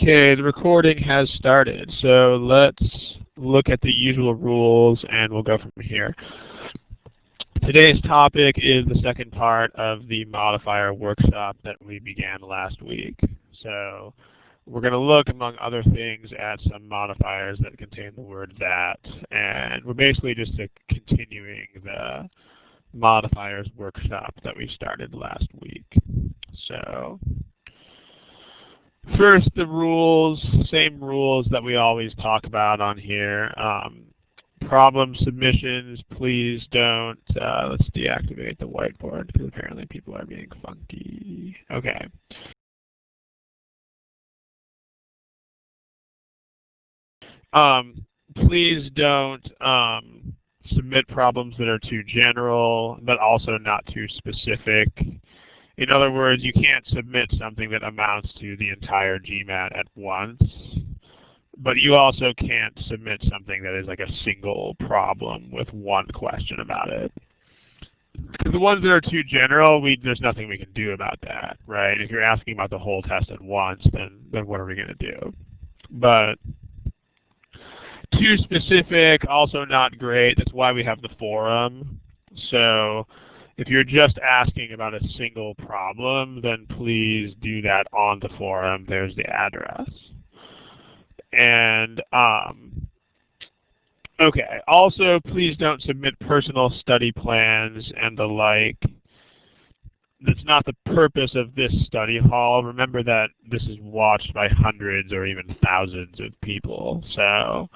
Okay, the recording has started, so let's look at the usual rules and we'll go from here. Today's topic is the second part of the modifier workshop that we began last week. So we're going to look, among other things, at some modifiers that contain the word that, and we're basically just continuing the modifiers workshop that we started last week. So first, the rules, same rules that we always talk about on here. Problem submissions, please don't, let's deactivate the whiteboard because apparently people are being funky. Okay. Please don't submit problems that are too general, but also not too specific. In other words, you can't submit something that amounts to the entire GMAT at once, but you also can't submit something that is like a single problem with one question about it. Because the ones that are too general, there's nothing we can do about that, right? If you're asking about the whole test at once, then what are we going to do? But too specific, also not great. That's why we have the forum. So if you're just asking about a single problem, then please do that on the forum. There's the address. And okay, also please don't submit personal study plans and the like. That's not the purpose of this study hall. Remember that this is watched by hundreds or even thousands of people. So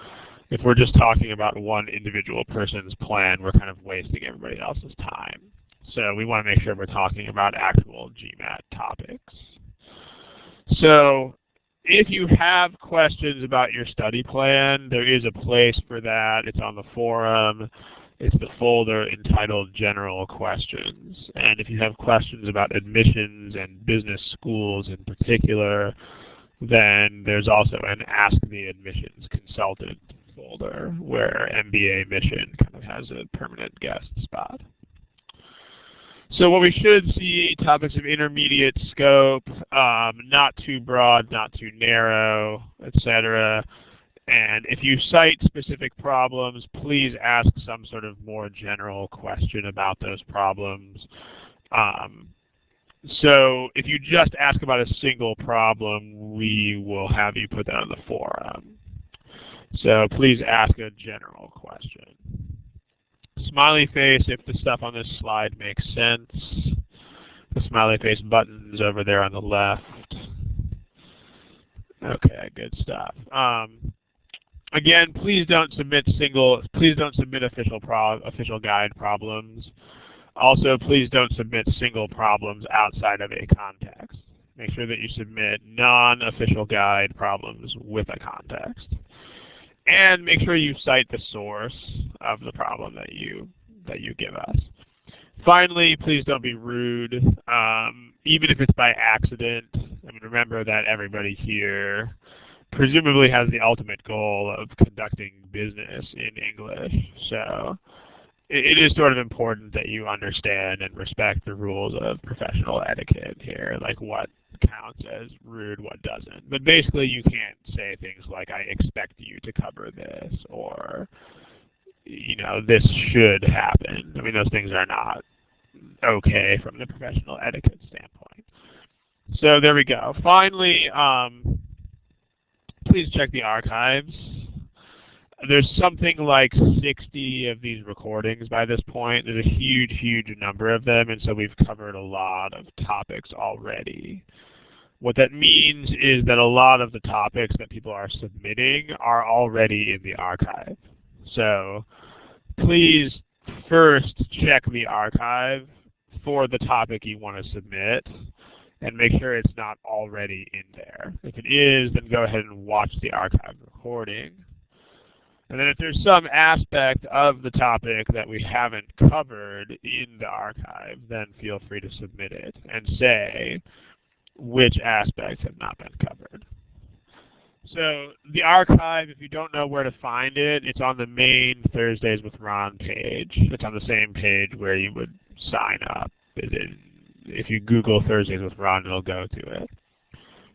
if we're just talking about one individual person's plan, we're kind of wasting everybody else's time. So we want to make sure we're talking about actual GMAT topics. So if you have questions about your study plan, there is a place for that. It's on the forum. It's the folder entitled General Questions. And if you have questions about admissions and business schools in particular, then there's also an Ask the Admissions Consultant folder where MBA Mission kind of has a permanent guest spot. So what we should see, topics of intermediate scope, not too broad, not too narrow, etc. And if you cite specific problems, please ask some sort of more general question about those problems. So if you just ask about a single problem, we will have you put that on the forum. So please ask a general question. Smiley face if the stuff on this slide makes sense. The smiley face button's over there on the left. Okay, good stuff. Again, please don't submit official guide problems. Also, please don't submit single problems outside of a context. Make sure that you submit non-official guide problems with a context. And make sure you cite the source of the problem that you give us. Finally, please don't be rude, even if it's by accident. I mean, remember that everybody here presumably has the ultimate goal of conducting business in English. So it is sort of important that you understand and respect the rules of professional etiquette here, like what counts as rude, what doesn't. But basically you can't say things like, I expect you to cover this, or, you know, this should happen. I mean, those things are not okay from the professional etiquette standpoint. So there we go. Finally, please check the archives. There's something like 60 of these recordings by this point. There's a huge, huge number of them, and so we've covered a lot of topics already. What that means is that a lot of the topics that people are submitting are already in the archive. So please first check the archive for the topic you want to submit and make sure it's not already in there. If it is, then go ahead and watch the archive recording. And then if there's some aspect of the topic that we haven't covered in the archive, then feel free to submit it and say which aspects have not been covered. So the archive, if you don't know where to find it, it's on the main Thursdays with Ron page. It's on the same page where you would sign up. If you Google Thursdays with Ron, it'll go to it.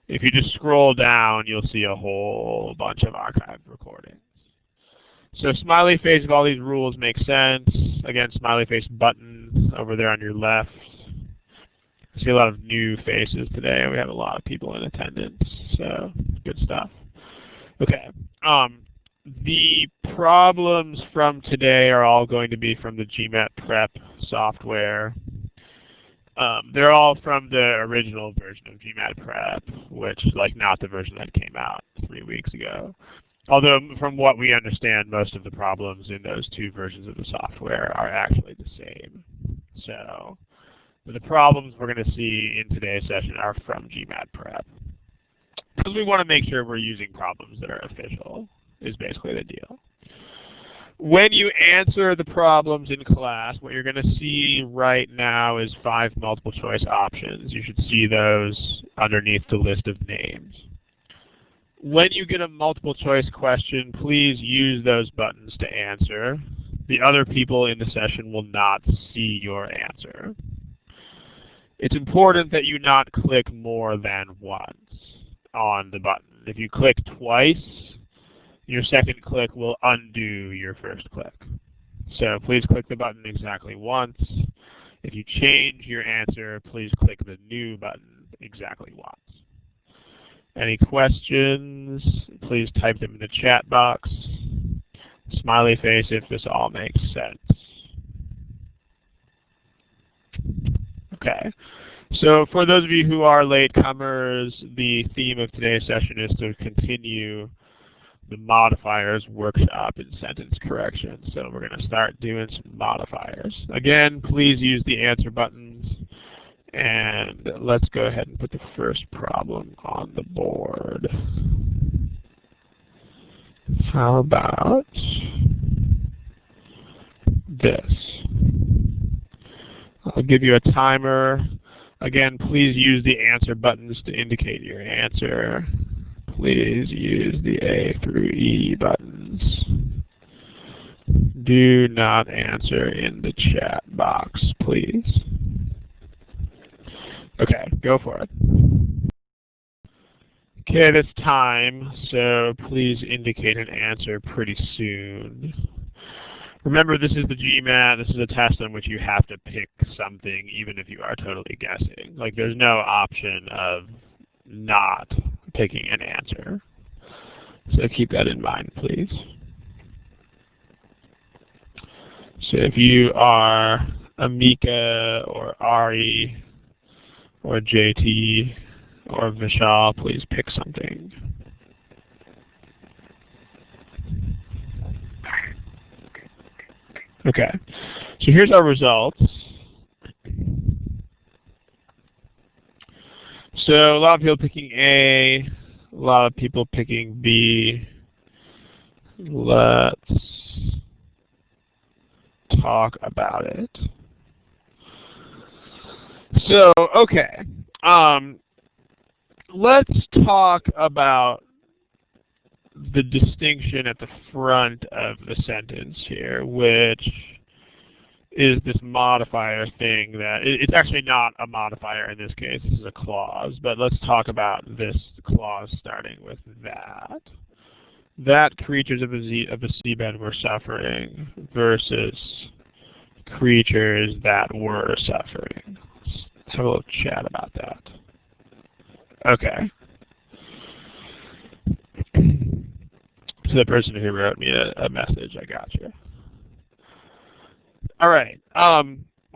If you just scroll down, you'll see a whole bunch of archived recordings. So smiley face, if all these rules make sense. Again, smiley face button over there on your left. I see a lot of new faces today. We have a lot of people in attendance, so good stuff. Okay. The problems from today are all going to be from the GMAT Prep software. They're all from the original version of GMAT Prep, which is like not the version that came out 3 weeks ago. Although from what we understand, most of the problems in those two versions of the software are actually the same. So the problems we're going to see in today's session are from GMAT Prep. Because we want to make sure we're using problems that are official, is basically the deal. When you answer the problems in class, what you're going to see right now is 5 multiple choice options. You should see those underneath the list of names. When you get a multiple choice question, please use those buttons to answer. The other people in the session will not see your answer. It's important that you not click more than once on the button. If you click twice, your second click will undo your first click. So please click the button exactly once. If you change your answer, please click the new button exactly once. Any questions? Please type them in the chat box. Smiley face if this all makes sense. Okay. So for those of you who are latecomers, the theme of today's session is to continue the modifiers workshop in sentence correction. So we're going to start doing some modifiers. Again, please use the answer buttons. And let's go ahead and put the first problem on the board. How about this? I'll give you a timer. Again, please use the answer buttons to indicate your answer. Please use the A through E buttons. Do not answer in the chat box, please. Okay, go for it. Okay, that's time, so please indicate an answer pretty soon. Remember, this is the GMAT. This is a test on which you have to pick something, even if you are totally guessing. Like, there's no option of not picking an answer. So keep that in mind, please. So if you are Amika or Ari or JT or Vishal, please pick something. Okay, so here's our results. So a lot of people picking A, a lot of people picking B. Let's talk about it. So, okay, let's talk about the distinction at the front of the sentence here, which is this modifier thing that, it's actually not a modifier in this case, this is a clause, but let's talk about this clause starting with that. That creatures of a seabed were suffering versus creatures that were suffering. Let's have a little chat about that. Okay. So the person who wrote me a message, I got you. All right.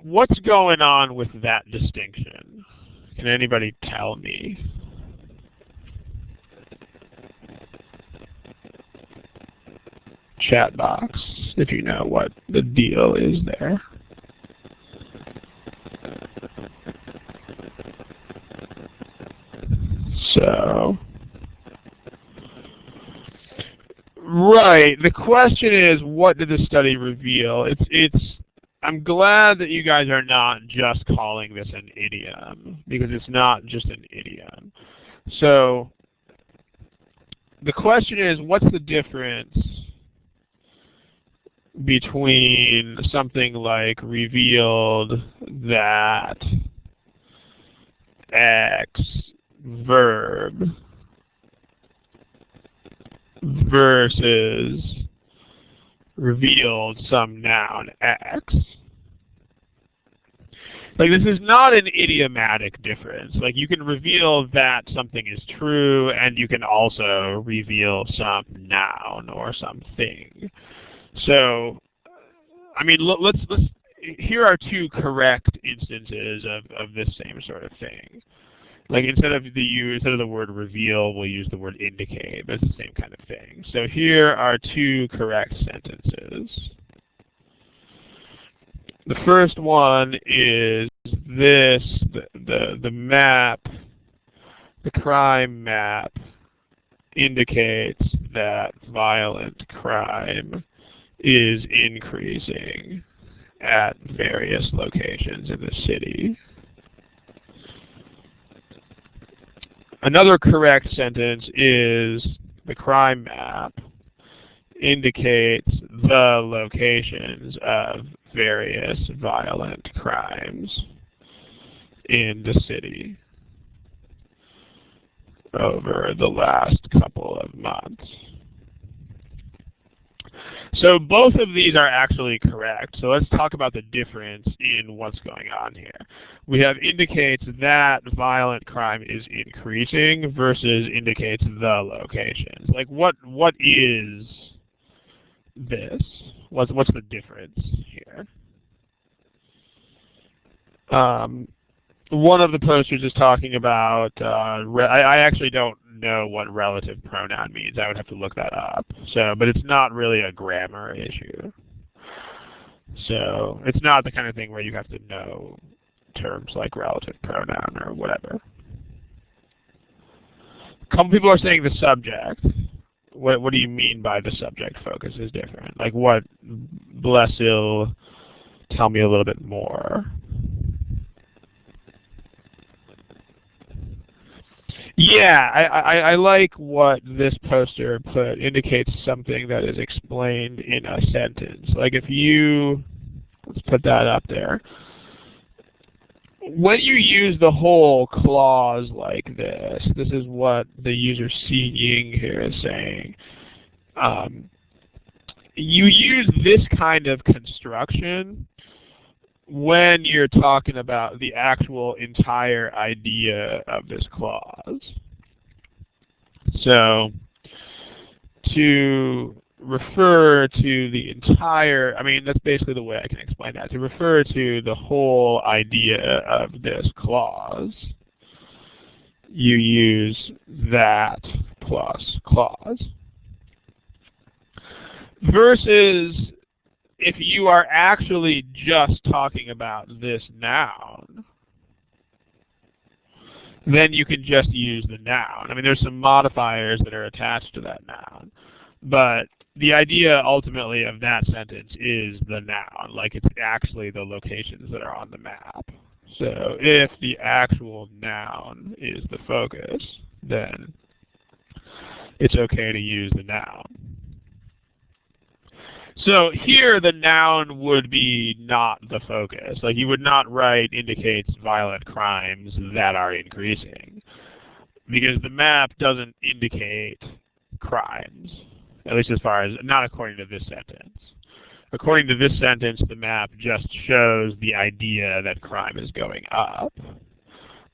What's going on with that distinction? Can anybody tell me? Chat box, if you know what the deal is there. So, right, the question is, what did the study reveal? I'm glad that you guys are not just calling this an idiom, because it's not just an idiom. So, the question is, what's the difference between something like revealed that X verb versus revealed some noun X. Like, this is not an idiomatic difference. Like, you can reveal that something is true, and you can also reveal some noun or something. So, I mean, let's here are two correct instances of this same sort of thing. Like, instead of the word reveal, we'll use the word indicate, but it's the same kind of thing. So here are two correct sentences. The first one is this: the map, the crime map, indicates that violent crime is increasing at various locations in the city. Another correct sentence is the crime map indicates the locations of various violent crimes in the city over the last couple of months. So both of these are actually correct. So let's talk about the difference in what's going on here. We have indicates that violent crime is increasing versus indicates the locations. Like, what is this? What's the difference here? One of the posters is talking about, I actually don't know what relative pronoun means. I would have to look that up. So, but it's not really a grammar issue. So it's not the kind of thing where you have to know terms like relative pronoun or whatever. A couple people are saying the subject. What do you mean by the subject focus is different? Like, what? Blesil, tell me a little bit more. Yeah, I like what this poster put. Indicates something that is explained in a sentence. Like, if you, let's put that up there. When you use the whole clause like this is what the user seeing here is saying. You use this kind of construction when you're talking about the actual entire idea of this clause. So, to refer to the entire, I mean, that's basically the way I can explain that. To refer to the whole idea of this clause, you use that plus clause. Versus if you are actually just talking about this noun, then you can just use the noun. I mean, there's some modifiers that are attached to that noun. But the idea ultimately of that sentence is the noun, like it's actually the locations that are on the map. So if the actual noun is the focus, then it's okay to use the noun. So here the noun would be not the focus. Like, you would not write indicates violent crimes that are increasing, because the map doesn't indicate crimes, at least as far as, not according to this sentence. According to this sentence, the map just shows the idea that crime is going up,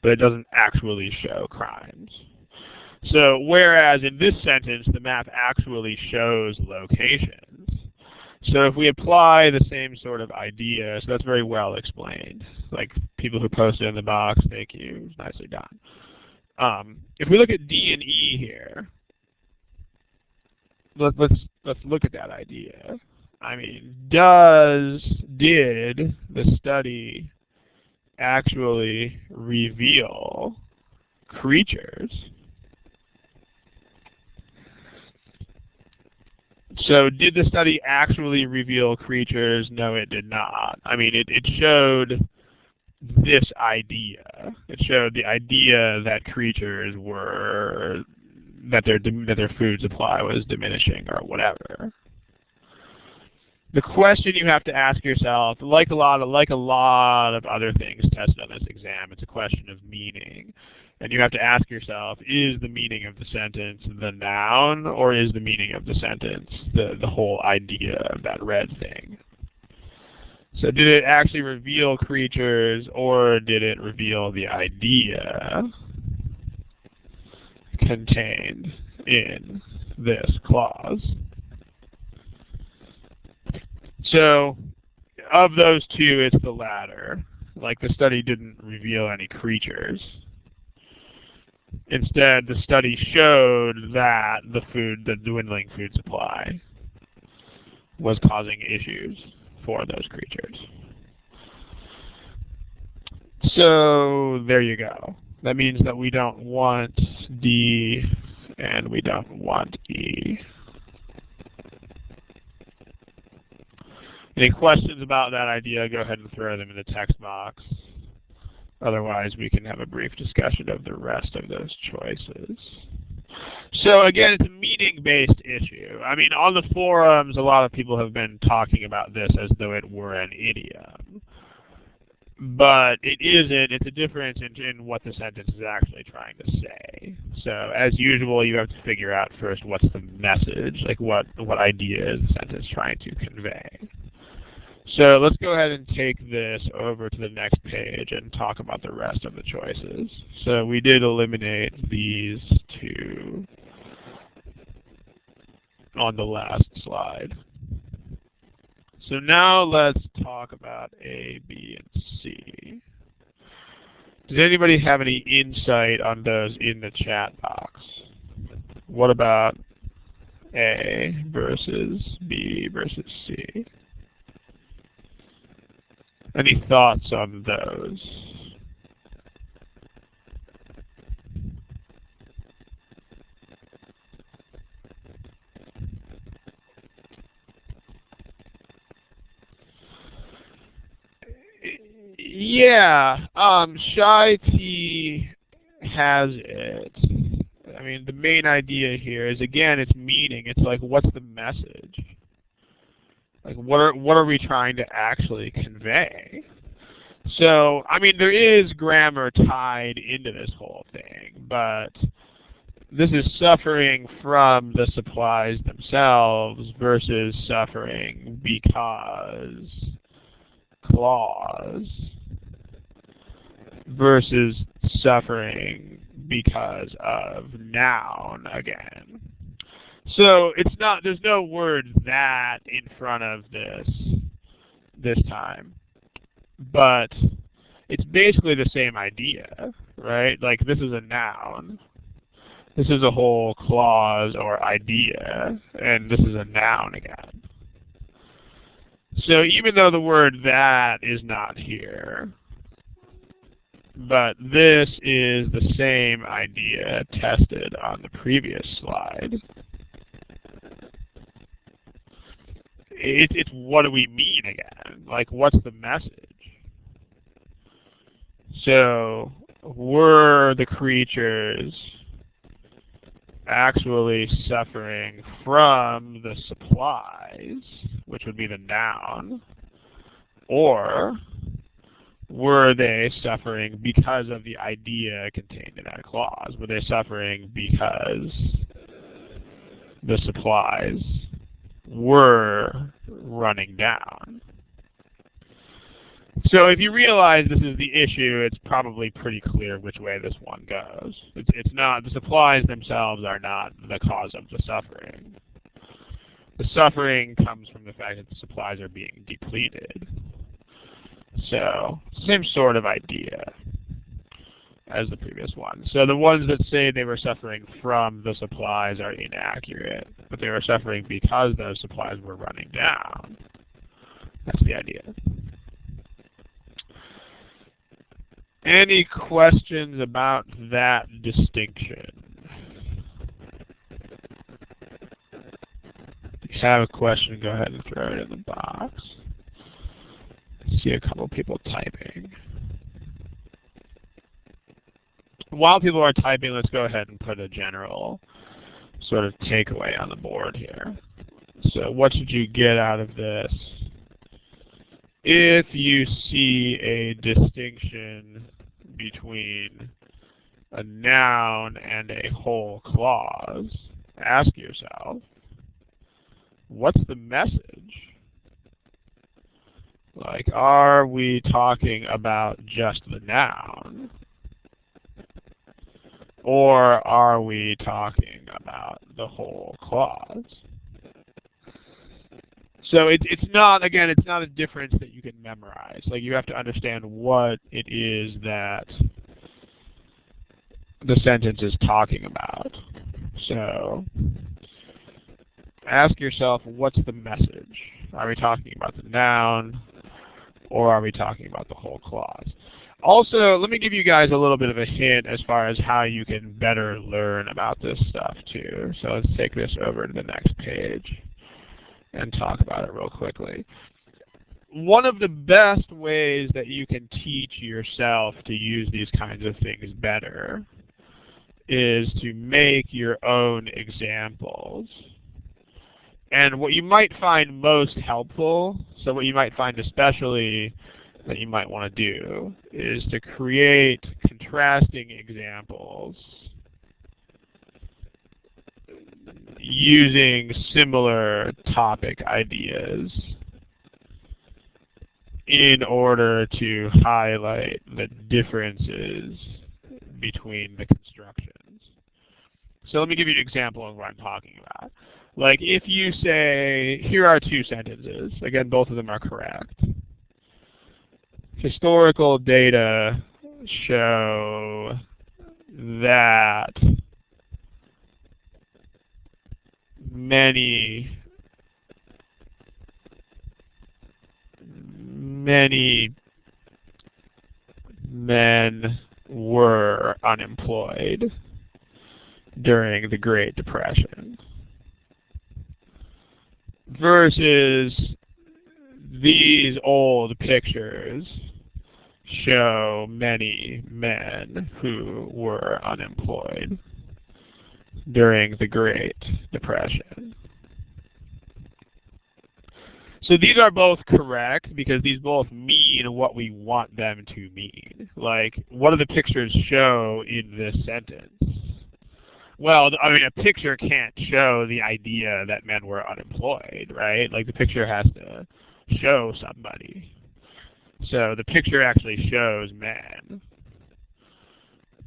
but it doesn't actually show crimes. So whereas in this sentence, the map actually shows locations. So if we apply the same sort of idea, so that's very well explained. Like, people who posted in the box, thank you, nicely done. If we look at D and E here, let's look at that idea. I mean, did the study actually reveal creatures? So did the study actually reveal creatures? No, it did not. I mean, it showed this idea. It showed the idea that creatures were, that their food supply was diminishing or whatever. The question you have to ask yourself, like a lot of other things tested on this exam, it's a question of meaning. And you have to ask yourself, is the meaning of the sentence the noun, or is the meaning of the sentence the whole idea of that red thing? So did it actually reveal creatures, or did it reveal the idea contained in this clause? So of those two, it's the latter. Like, the study didn't reveal any creatures. Instead, the study showed that the dwindling food supply was causing issues for those creatures. So there you go. That means that we don't want D and we don't want E. Any questions about that idea, go ahead and throw them in the text box. Otherwise, we can have a brief discussion of the rest of those choices. So again, it's a meaning-based issue. I mean, on the forums, a lot of people have been talking about this as though it were an idiom. But it isn't. It's a difference in what the sentence is actually trying to say. So as usual, you have to figure out first what's the message, like what idea is the sentence trying to convey. So let's go ahead and take this over to the next page and talk about the rest of the choices. So we did eliminate these two on the last slide. So now let's talk about A, B, and C. Does anybody have any insight on those in the chat box? What about A versus B versus C? Any thoughts on those? Yeah, Shy T has it. I mean, the main idea here is, again, it's meaning. It's like, what's the message? Like, what are we trying to actually convey? So, I mean, there is grammar tied into this whole thing, but this is suffering from the supplies themselves versus suffering because clause versus suffering because of noun again. So it's not, there's no word that in front of this time, but it's basically the same idea, right? Like, this is a noun. This is a whole clause or idea, and this is a noun again. So even though the word that is not here, but this is the same idea tested on the previous slide. It's what do we mean again? Like, what's the message? So, were the creatures actually suffering from the supplies, which would be the noun, or were they suffering because of the idea contained in that clause? Were they suffering because the supplies were running down? So if you realize this is the issue, it's probably pretty clear which way this one goes. It's not, the supplies themselves are not the cause of the suffering. The suffering comes from the fact that the supplies are being depleted. So, same sort of idea as the previous one. So the ones that say they were suffering from the supplies are inaccurate, but they were suffering because those supplies were running down. That's the idea. Any questions about that distinction? If you have a question, go ahead and throw it in the box. I see a couple people typing. While people are typing, let's go ahead and put a general sort of takeaway on the board here. So what should you get out of this? If you see a distinction between a noun and a whole clause, ask yourself, what's the message? Like, are we talking about just the noun? Or are we talking about the whole clause? So it's not, again, it's not a difference that you can memorize. Like, you have to understand what it is that the sentence is talking about. So ask yourself, what's the message? Are we talking about the noun, or are we talking about the whole clause? Also, let me give you guys a little bit of a hint as far as how you can better learn about this stuff too. So let's take this over to the next page and talk about it real quickly. One of the best ways that you can teach yourself to use these kinds of things better is to make your own examples. And what you might find most helpful, so what you might find especially that you might want to do, is to create contrasting examples using similar topic ideas in order to highlight the differences between the constructions. So let me give you an example of what I'm talking about. Like, if you say, here are two sentences. Again, both of them are correct. Historical data show that many men were unemployed during the Great Depression, versus these old pictures show many men who were unemployed during the Great Depression. So these are both correct because these both mean what we want them to mean. Like, what do the pictures show in this sentence? Well, I mean, a picture can't show the idea that men were unemployed, right? Like, the picture has to show somebody. So the picture actually shows men.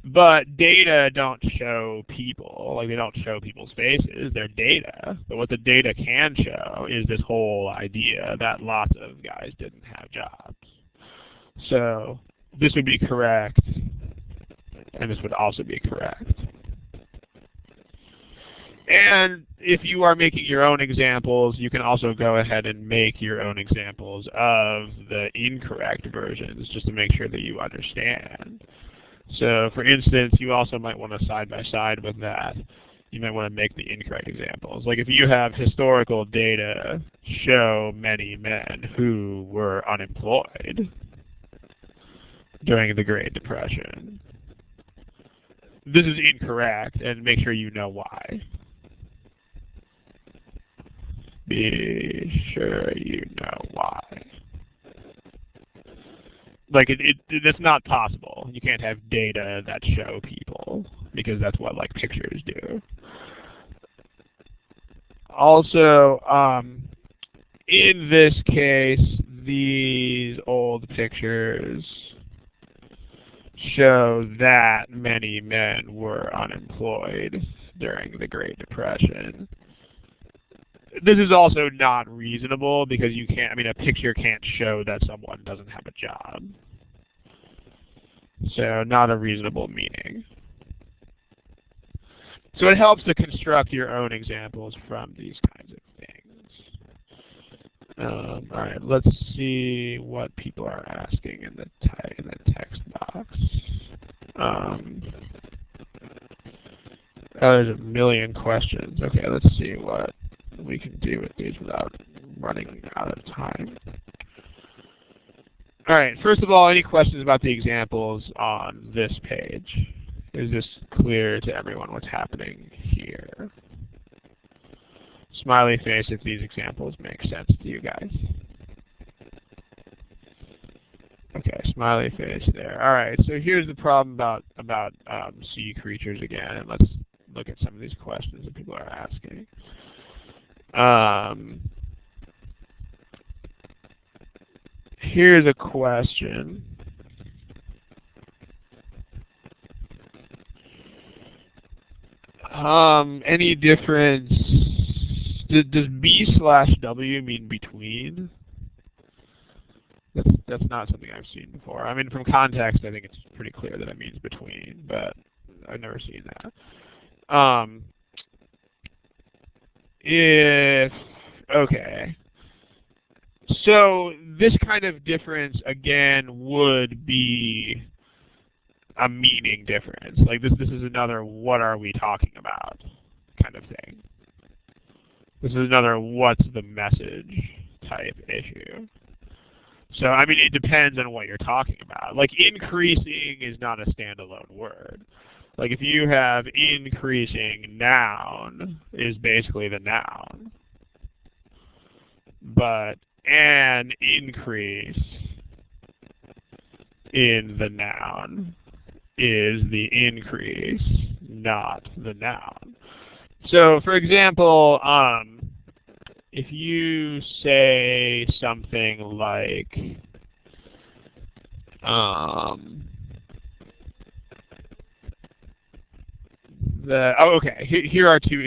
But data don't show people. Like, they don't show people's faces. They're data. But what the data can show is this whole idea that lots of guys didn't have jobs. So this would be correct, and this would also be correct. And if you are making your own examples, you can also go ahead and make your own examples of the incorrect versions just to make sure that you understand. So, for instance, you also might want to side by side with that. You might want to make the incorrect examples. Like, if you have historical data show many men who were unemployed during the Great Depression, this is incorrect, and make sure you know why. Be sure you know why. Like, it's not possible. You can't have data that show people, because that's what, like, pictures do. Also, in this case, these old pictures show that many men were unemployed during the Great Depression. This is also not reasonable because you can't, I mean, a picture can't show that someone doesn't have a job. So not a reasonable meaning. So it helps to construct your own examples from these kinds of things. All right, let's see what people are asking in the text box. There's a million questions. Okay, let's see what we can do with these without running out of time. All right, first of all, any questions about the examples on this page? Is this clear to everyone what's happening here? Smiley face if these examples make sense to you guys. Okay, smiley face there. All right, so here's the problem about sea creatures again, and let's look at some of these questions that people are asking. Here's a question. Any difference? Does B/W mean between? That's not something I've seen before. I mean, from context, I think it's pretty clear that it means between, but I've never seen that. Okay. So this kind of difference, again, would be a meaning difference. Like this is another what are we talking about kind of thing. This is another what's the message type issue. So, I mean, it depends on what you're talking about. Like, increasing is not a standalone word. Like, if you have increasing noun is basically the noun. But an increase in the noun is the increase, not the noun. So, for example, if you say something like,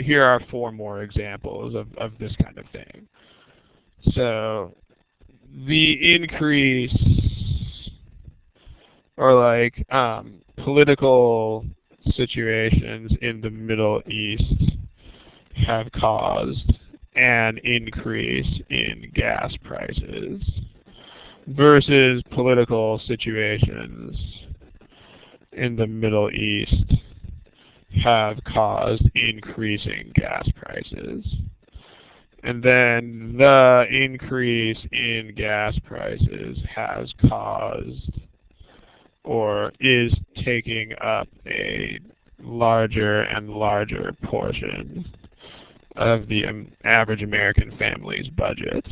here are four more examples of this kind of thing. So, the increase, or like political situations in the Middle East have caused an increase in gas prices versus political situations in the Middle East have caused increasing gas prices. And then the increase in gas prices has caused or is taking up a larger and larger portion of the average American family's budget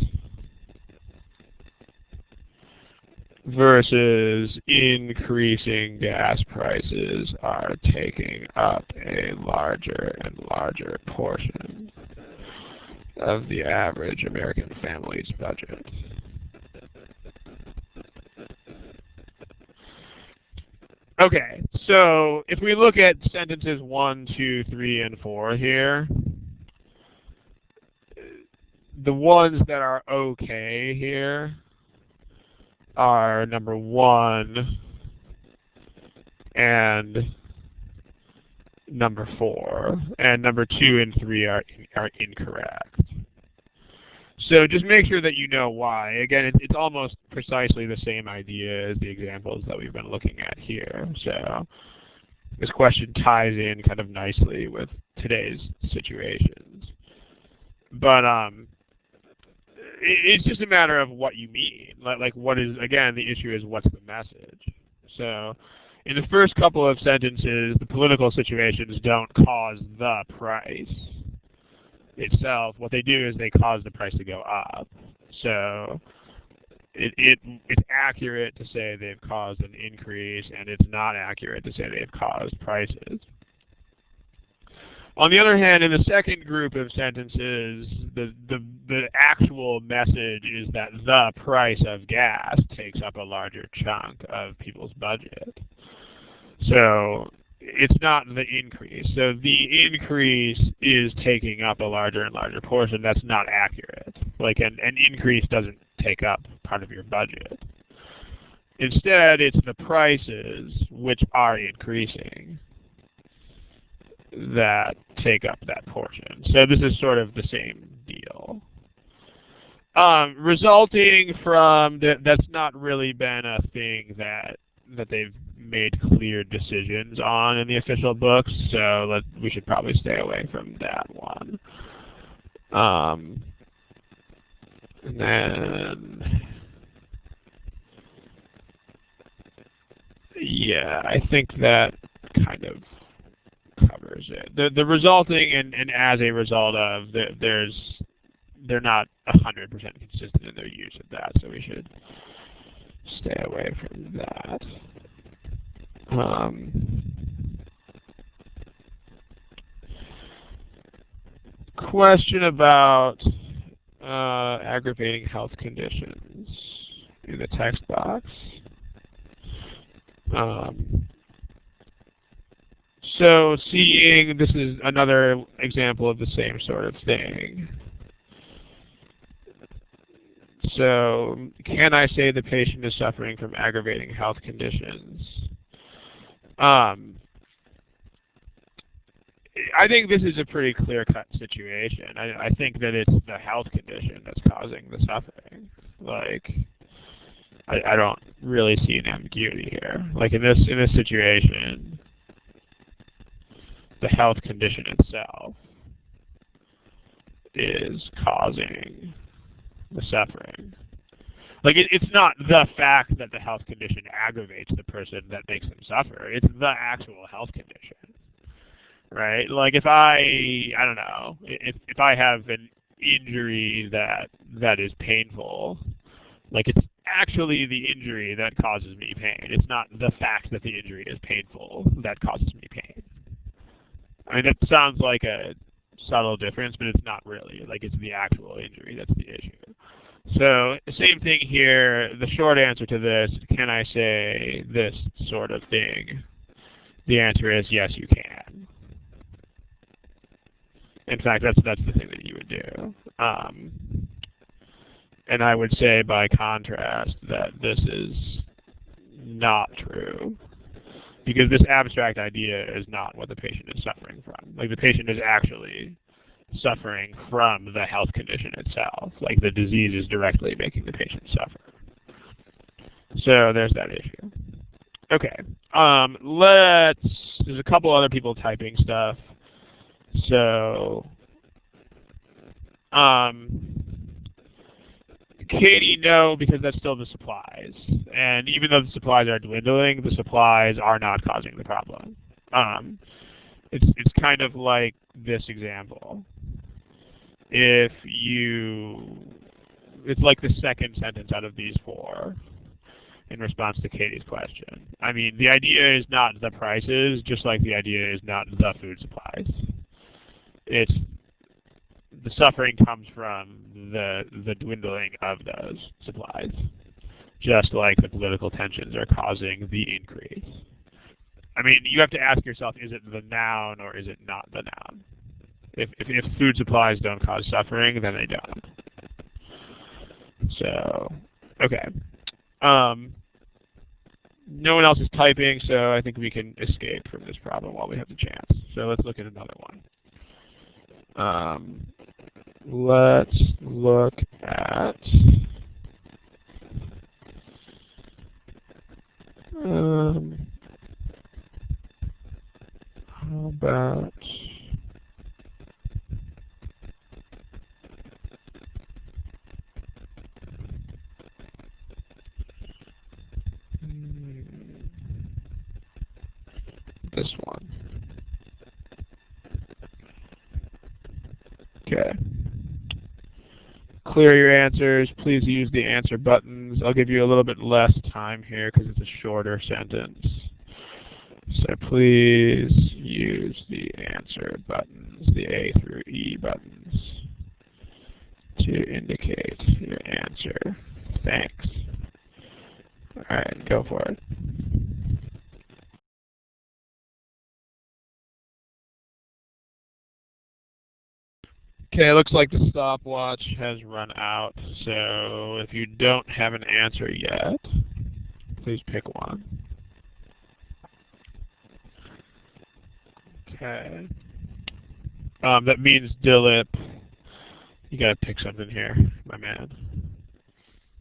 versus increasing gas prices are taking up a larger and larger portion of the average American family's budget. Okay, so if we look at sentences 1, 2, 3, and 4 here, the ones that are okay here are number 1 and number 4, and number 2 and 3 are incorrect. So just make sure that you know why. Again, it's almost precisely the same idea as the examples that we've been looking at here. So this question ties in kind of nicely with today's situations. But it's just a matter of what you mean. Like what is, again, the issue is what's the message. So in the first couple of sentences, the political situations don't cause the price itself. What they do is they cause the price to go up. So it's accurate to say they've caused an increase, and it's not accurate to say they've caused prices. On the other hand, in the second group of sentences, the actual message is that the price of gas takes up a larger chunk of people's budget. So it's not the increase. So the increase is taking up a larger and larger portion. That's not accurate. Like an increase doesn't take up part of your budget. Instead, it's the prices which are increasing that take up that portion. So this is sort of the same deal. Resulting from that's not really been a thing that they've made clear decisions on in the official books, so we should probably stay away from that one. And then, yeah, I think that kind of covers it. The resulting and as a result of, they're not 100% consistent in their use of that, so we should stay away from that. Question about aggravating health conditions in the text box. So seeing, this is another example of the same sort of thing. So can I say the patient is suffering from aggravating health conditions? I think this is a pretty clear-cut situation. I think that it's the health condition that's causing the suffering. Like, I don't really see an ambiguity here. Like in this situation, the health condition itself is causing the suffering. Like it's not the fact that the health condition aggravates the person that makes them suffer. It's the actual health condition. Right? Like if I don't know, if I have an injury that is painful, like it's actually the injury that causes me pain. It's not the fact that the injury is painful that causes me pain. I mean, that sounds like a subtle difference, but it's not really. Like it's the actual injury that's the issue. So same thing here. The short answer to this, can I say this sort of thing? The answer is yes, you can. In fact, that's the thing that you would do. And I would say, by contrast, that this is not true. Because this abstract idea is not what the patient is suffering from. Like, the patient is actually suffering from the health condition itself. Like, the disease is directly making the patient suffer. So there's that issue. Okay. There's a couple other people typing stuff. So, Katie, no, because that's still the supplies. And even though the supplies are dwindling, the supplies are not causing the problem. It's kind of like this example. It's like the second sentence out of these four in response to Katie's question. I mean, the idea is not the prices, just like the idea is not the food supplies. It's the suffering comes from the dwindling of those supplies, just like the political tensions are causing the increase. I mean, you have to ask yourself, is it the noun or is it not the noun? If food supplies don't cause suffering, then they don't. So, okay. No one else is typing, so I think we can escape from this problem while we have the chance. So let's look at another one. Let's look at how about this one. Okay. Clear your answers. Please use the answer buttons. I'll give you a little bit less time here because it's a shorter sentence. So please use the answer buttons, the A through E buttons, to indicate your answer. Thanks. All right, go for it. Okay, it looks like the stopwatch has run out, so if you don't have an answer yet, please pick one. Okay. That means Dilip. You gotta pick something here, my man.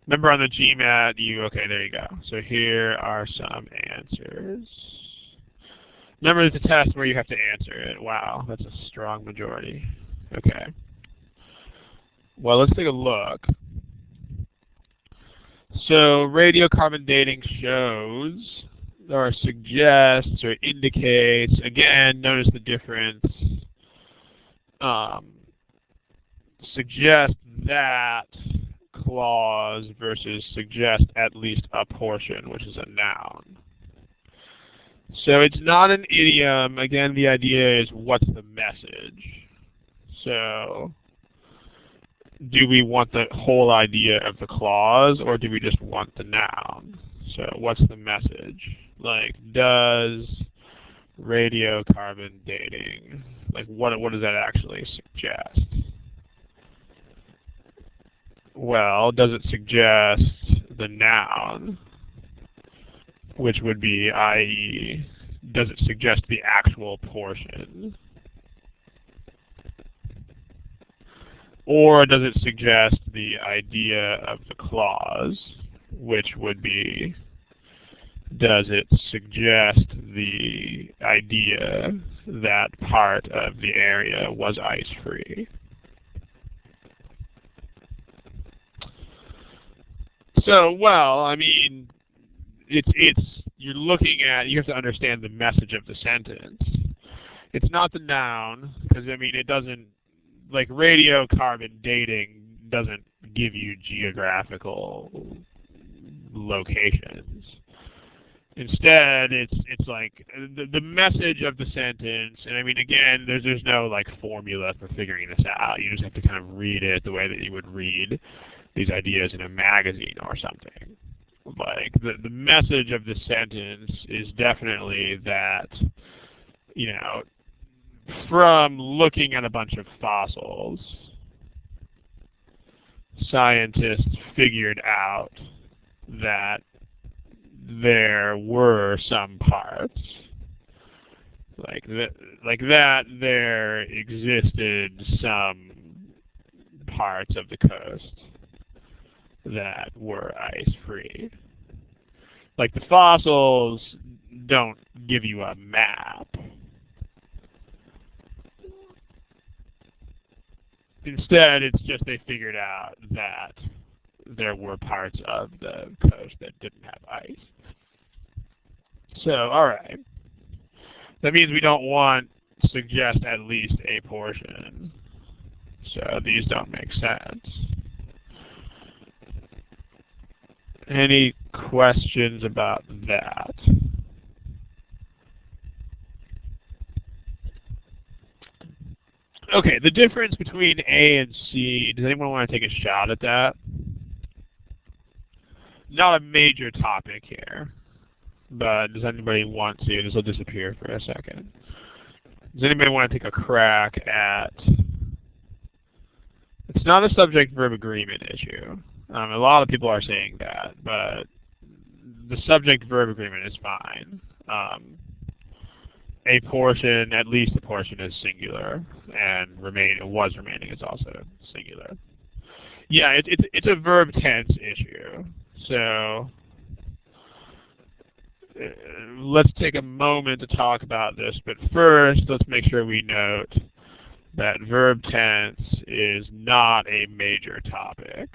Remember on the GMAT, okay, there you go. So here are some answers. Remember it's a test where you have to answer it. Wow, that's a strong majority. Okay. Well, let's take a look. So radiocarbon dating shows or suggests or indicates, again, notice the difference, suggests that clause versus suggest at least a portion, which is a noun. So it's not an idiom. Again, the idea is what's the message. So do we want the whole idea of the clause, or do we just want the noun? So what's the message? Like, does radiocarbon dating, like what does that actually suggest? Well, does it suggest the noun, which would be, i.e., does it suggest the actual portion? Or does it suggest the idea of the clause, which would be, does it suggest the idea that part of the area was ice-free? So, well, I mean, you're looking at, you have to understand the message of the sentence. It's not the noun, because, I mean, it doesn't, like radiocarbon dating doesn't give you geographical locations. Instead, it's like the message of the sentence, and I mean, again, there's no like formula for figuring this out. You just have to kind of read it the way that you would read these ideas in a magazine or something. Like the message of the sentence is definitely that, you know, from looking at a bunch of fossils, scientists figured out that there were some parts, like that there existed some parts of the coast that were ice-free. Like the fossils don't give you a map. Instead, it's just they figured out that there were parts of the coast that didn't have ice. So, all right. That means we don't want suggest at least a portion. So these don't make sense. Any questions about that? Okay, the difference between A and C, does anyone want to take a shot at that? Not a major topic here, but does anybody want to? This will disappear for a second. Does anybody want to take a crack at, it's not a subject-verb agreement issue. A lot of people are saying that, but the subject-verb agreement is fine. A portion, at least a portion, is singular, and was remaining is also singular. Yeah, it's a verb tense issue. So let's take a moment to talk about this, but first let's make sure we note that verb tense is not a major topic.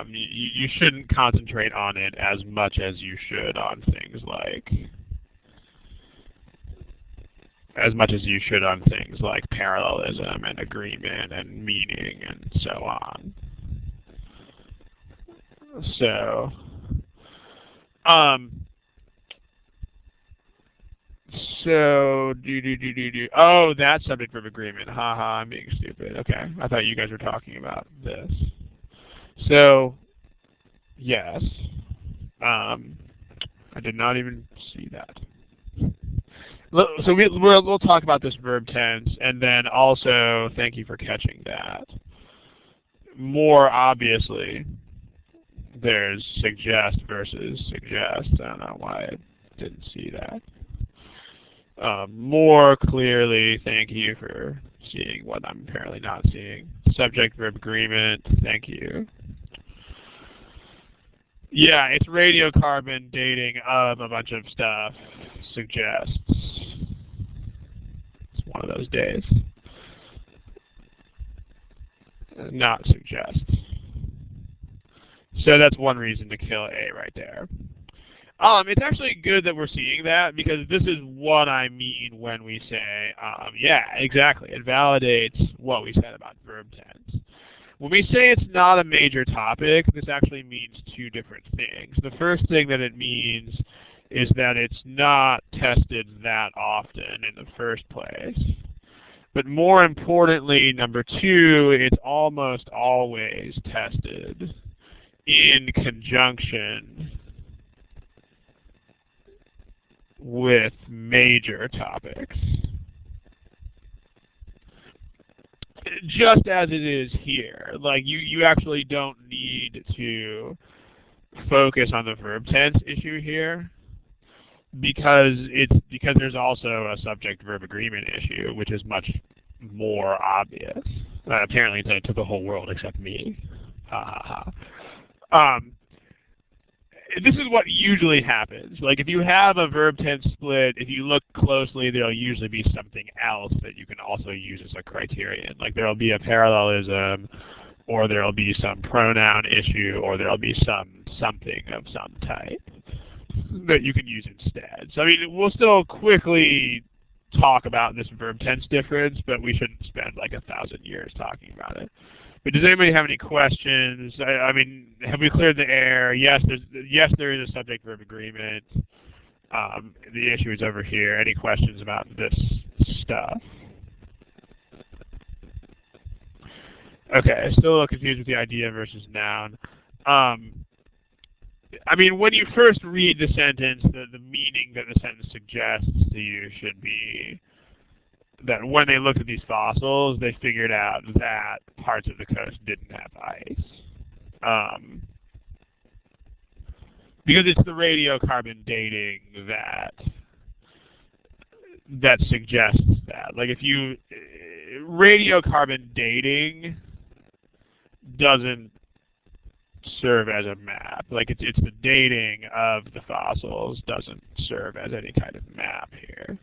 You shouldn't concentrate on it as much as you should on things like parallelism and agreement and meaning and so on. So, oh, that subject verb agreement. Haha, I'm being stupid. Okay, I thought you guys were talking about this. So, yes, I did not even see that. So we'll talk about this verb tense, and then also, thank you for catching that. More obviously, there's suggest versus suggest. I don't know why I didn't see that. More clearly, thank you for seeing what I'm apparently not seeing. Subject-verb agreement, thank you. Yeah, it's radiocarbon dating of a bunch of stuff suggests. It's one of those days. Not suggests. So that's one reason to kill A right there. It's actually good that we're seeing that, because this is what I mean when we say, Yeah, exactly. It validates what we said about verb tense. When we say it's not a major topic, this actually means two different things. The first thing that it means is that it's not tested that often in the first place. But more importantly, number two, it's almost always tested in conjunction with major topics. Just as it is here. Like you actually don't need to focus on the verb tense issue here because there's also a subject-verb agreement issue, which is much more obvious. Apparently to the whole world except me. This is what usually happens. Like if you have a verb tense split, if you look closely, there'll usually be something else that you can also use as a criterion. Like there'll be a parallelism, or there'll be some pronoun issue, or there'll be something of some type that you can use instead. So I mean, we'll still quickly talk about this verb tense difference, but we shouldn't spend like 1,000 years talking about it. But does anybody have any questions? I mean, have we cleared the air? Yes, there is a subject-verb agreement. The issue is over here. Any questions about this stuff? Okay, still a little confused with the idea versus noun. I mean, when you first read the sentence, the meaning that the sentence suggests to you should be that when they looked at these fossils, they figured out that parts of the coast didn't have ice. Because it's the radiocarbon dating that suggests that. Like if you, radiocarbon dating doesn't serve as a map. Like it's the dating of the fossils doesn't serve as any kind of map here.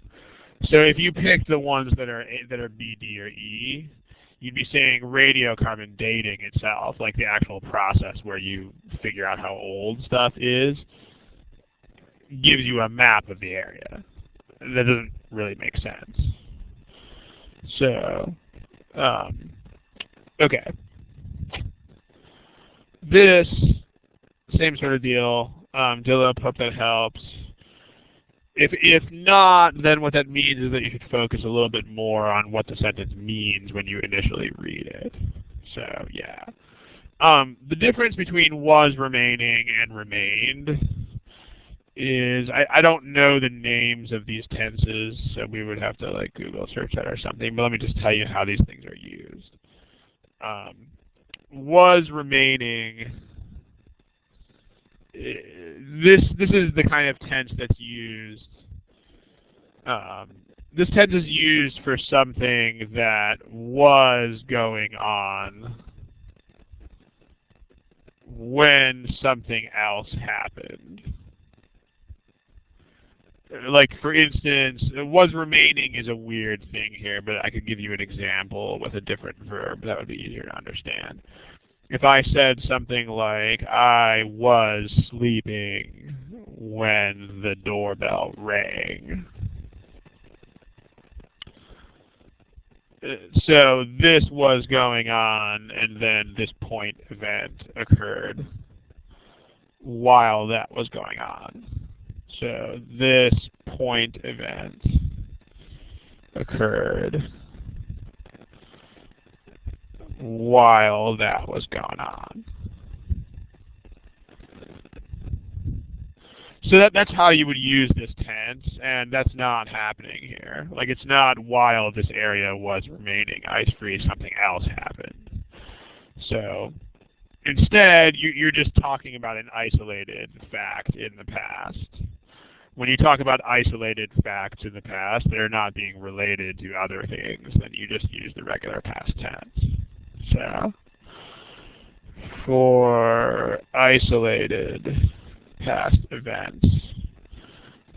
So if you pick the ones that are B, D, or E, you'd be saying radiocarbon dating itself, like the actual process where you figure out how old stuff is, gives you a map of the area. That doesn't really make sense. So, okay. This, same sort of deal. Dilip, hope that helps. If not, then what that means is that you should focus a little bit more on what the sentence means when you initially read it. So, yeah. The difference between was remaining and remained is, I don't know the names of these tenses, so we would have to like Google search that or something, but let me just tell you how these things are used. Was remaining, this is the kind of tense that's used. This tense is used for something that was going on when something else happened. Like, for instance, was remaining is a weird thing here, but I could give you an example with a different verb that would be easier to understand. If I said something like, I was sleeping when the doorbell rang. So this was going on, and then this point event occurred while that was going on. So this point event occurred while that was going on. So that's how you would use this tense, and that's not happening here. Like, it's not while this area was remaining ice-free, something else happened. So instead, you're just talking about an isolated fact in the past. When you talk about isolated facts in the past, they're not being related to other things, then you just use the regular past tense. So, for isolated past events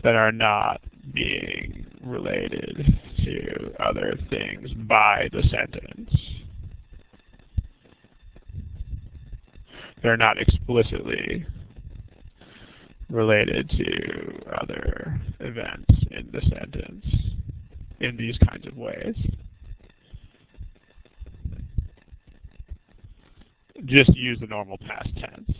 that are not being related to other things by the sentence, they're not explicitly related to other events in the sentence. in these kinds of ways. Just use the normal past tense.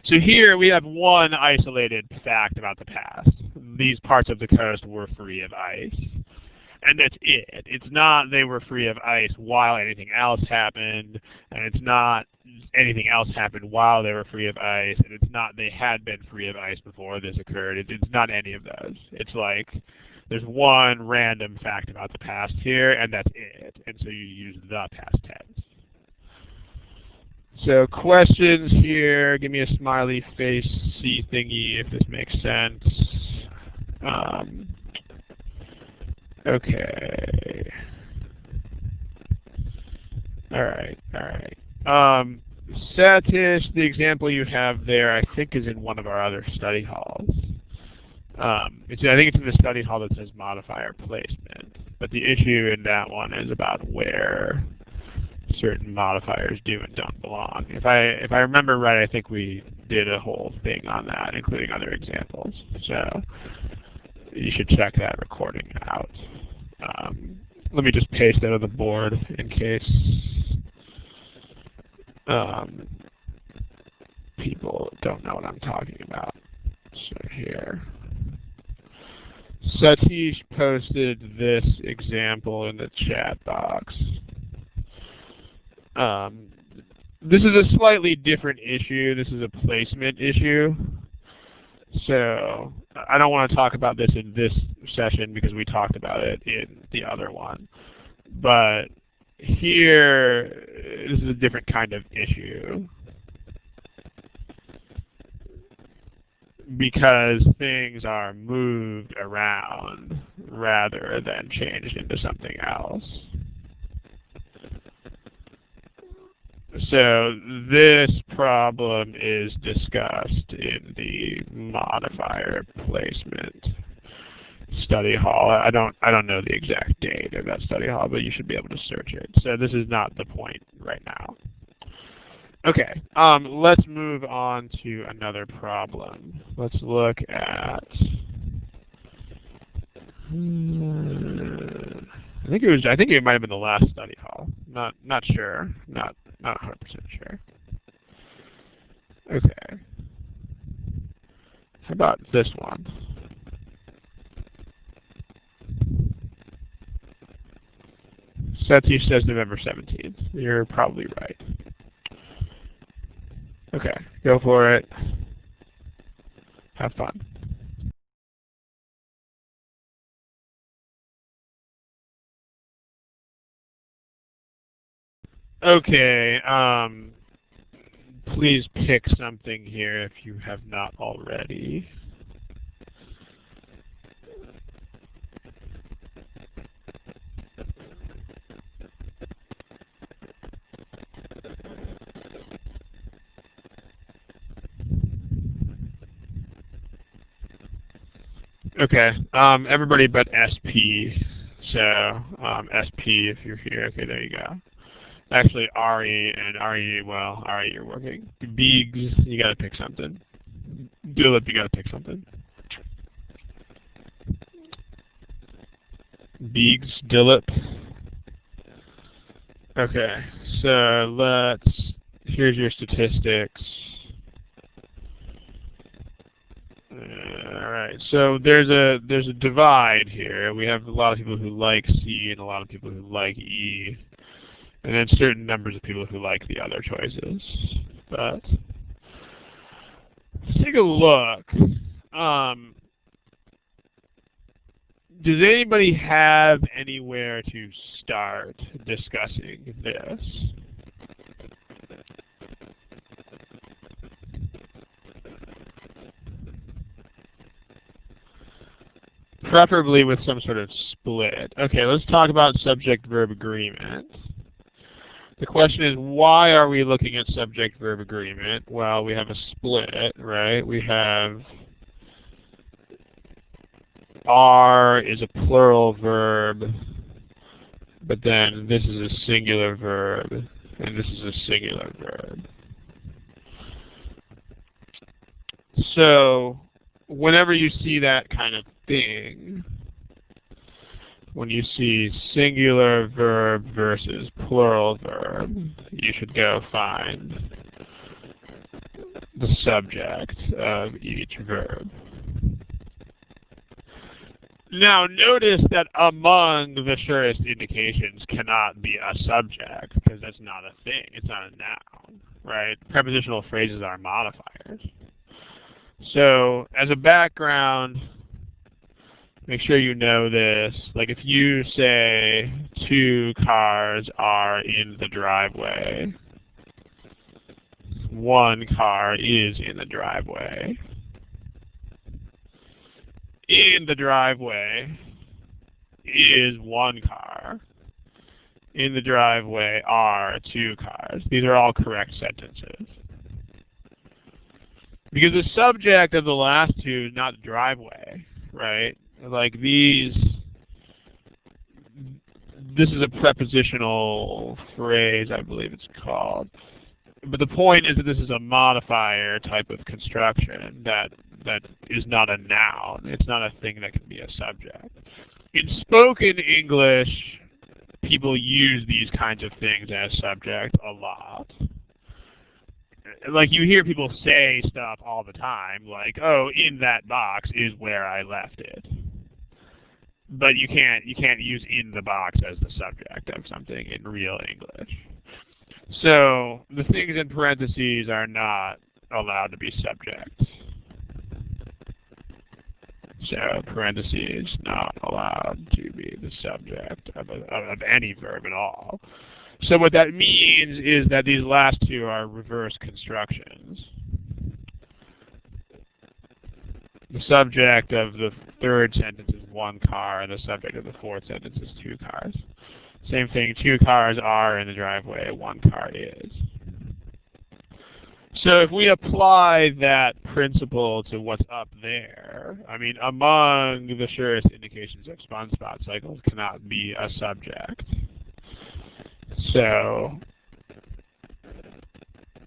So here we have one isolated fact about the past. These parts of the coast were free of ice. And that's it. It's not they were free of ice while anything else happened, and it's not anything else happened while they were free of ice, and it's not they had been free of ice before this occurred. It's not any of those. It's like there's one random fact about the past here, and that's it. And so you use the past tense. So questions here. Give me a smiley face C thingy if this makes sense. Okay. All right. Satish, the example you have there, I think is in one of our other study halls. I think it's in the study hall that says modifier placement. But the issue in that one is about where certain modifiers do and don't belong. If I remember right, I think we did a whole thing on that, including other examples. So you should check that recording out. Let me just paste that on the board in case people don't know what I'm talking about. So here. Satish posted this example in the chat box. This is a slightly different issue. This is a placement issue. So I don't want to talk about this in this session because we talked about it in the other one. But here, this is a different kind of issue. Because things are moved around rather than changed into something else. So this problem is discussed in the modifier placement study hall. I don't know the exact date of that study hall, but you should be able to search it. So this is not the point right now. Okay, let's move on to another problem. Let's look at I think it might have been the last study hall. Not sure. Not 100% sure. Okay. How about this one? Satish says November 17th. You're probably right. Okay, go for it. Have fun. Okay, please pick something here if you have not already. Okay, everybody but SP. So, SP if you're here. Okay, there you go. Actually, Ari and Ari, well, Ari, you're working. Biggs, you gotta pick something. Dilip, you gotta pick something. Biggs, Dilip. Okay, so here's your statistics. Alright, so there's a divide here. We have a lot of people who like C and a lot of people who like E. And then certain numbers of people who like the other choices. But let's take a look. Does anybody have anywhere to start discussing this? Preferably with some sort of split. Okay, let's talk about subject-verb agreement. The question is, why are we looking at subject-verb agreement? Well, we have a split, right? We have are is a plural verb, but then this is a singular verb, and this is a singular verb. So whenever you see that kind of thing, when you see singular verb versus plural verb, you should go find the subject of each verb. Now notice that among the surest indications cannot be a subject, because that's not a thing. It's not a noun, right? Prepositional phrases are modifiers. So as a background, make sure you know this. Like if you say 2 cars are in the driveway, 1 car is in the driveway. In the driveway is 1 car. In the driveway are 2 cars. These are all correct sentences. Because the subject of the last 2 is not the driveway, right? Like this is a prepositional phrase, I believe it's called. But the point is that this is a modifier type of construction that is not a noun. It's not a thing that can be a subject. In spoken English, people use these kinds of things as subject a lot. Like you hear people say stuff all the time, like, "Oh, in that box is where I left it." But you can't use "in the box" as the subject of something in real English. So the things in parentheses are not allowed to be subjects. So parentheses not allowed to be the subject of any verb at all. So what that means is that these last 2 are reverse constructions. The subject of the 3rd sentence is 1 car, and the subject of the 4th sentence is 2 cars. Same thing, 2 cars are in the driveway, 1 car is. So if we apply that principle to what's up there, I mean, among the surest indications of spun-spot cycles cannot be a subject. So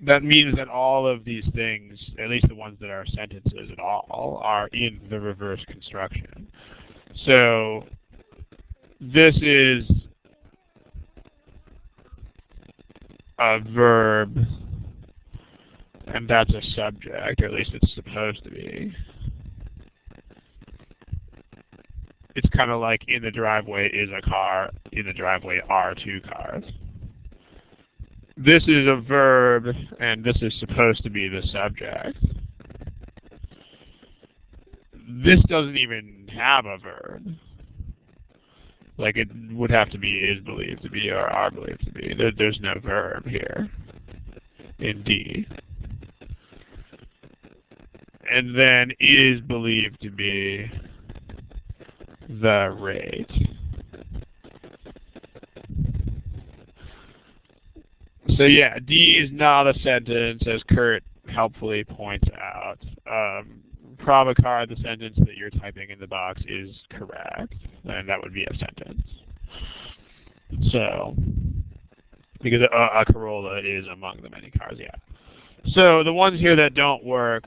that means that all of these things, at least the ones that are sentences at all, are in the reverse construction. So this is a verb, and that's a subject, or at least it's supposed to be. It's kind of like in the driveway is a car, in the driveway are 2 cars. This is a verb, and this is supposed to be the subject. This doesn't even have a verb. Like it would have to be is believed to be or are believed to be. There's no verb here in D. And then is believed to be the rate. So yeah, D is not a sentence, as Kurt helpfully points out. Provocar, the sentence that you're typing in the box, is correct, and that would be a sentence. So, because a Corolla is among the many cars, yeah. So the ones here that don't work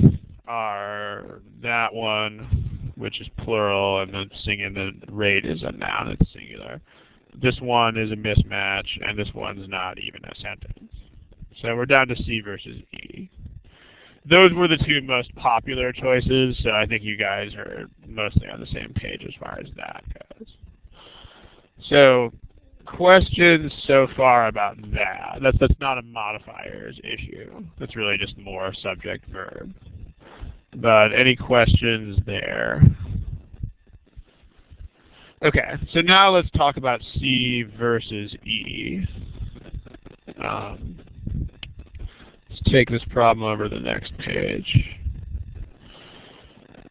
are that one, which is plural, and then the rate is a noun, it's singular. This one is a mismatch, and this one's not even a sentence. So we're down to C versus E. Those were the 2 most popular choices, so I think you guys are mostly on the same page as far as that goes. So questions so far about that? That's not a modifiers issue. That's really just more subject-verb. But any questions there? Okay, so now let's talk about C versus E. Let's take this problem over to the next page.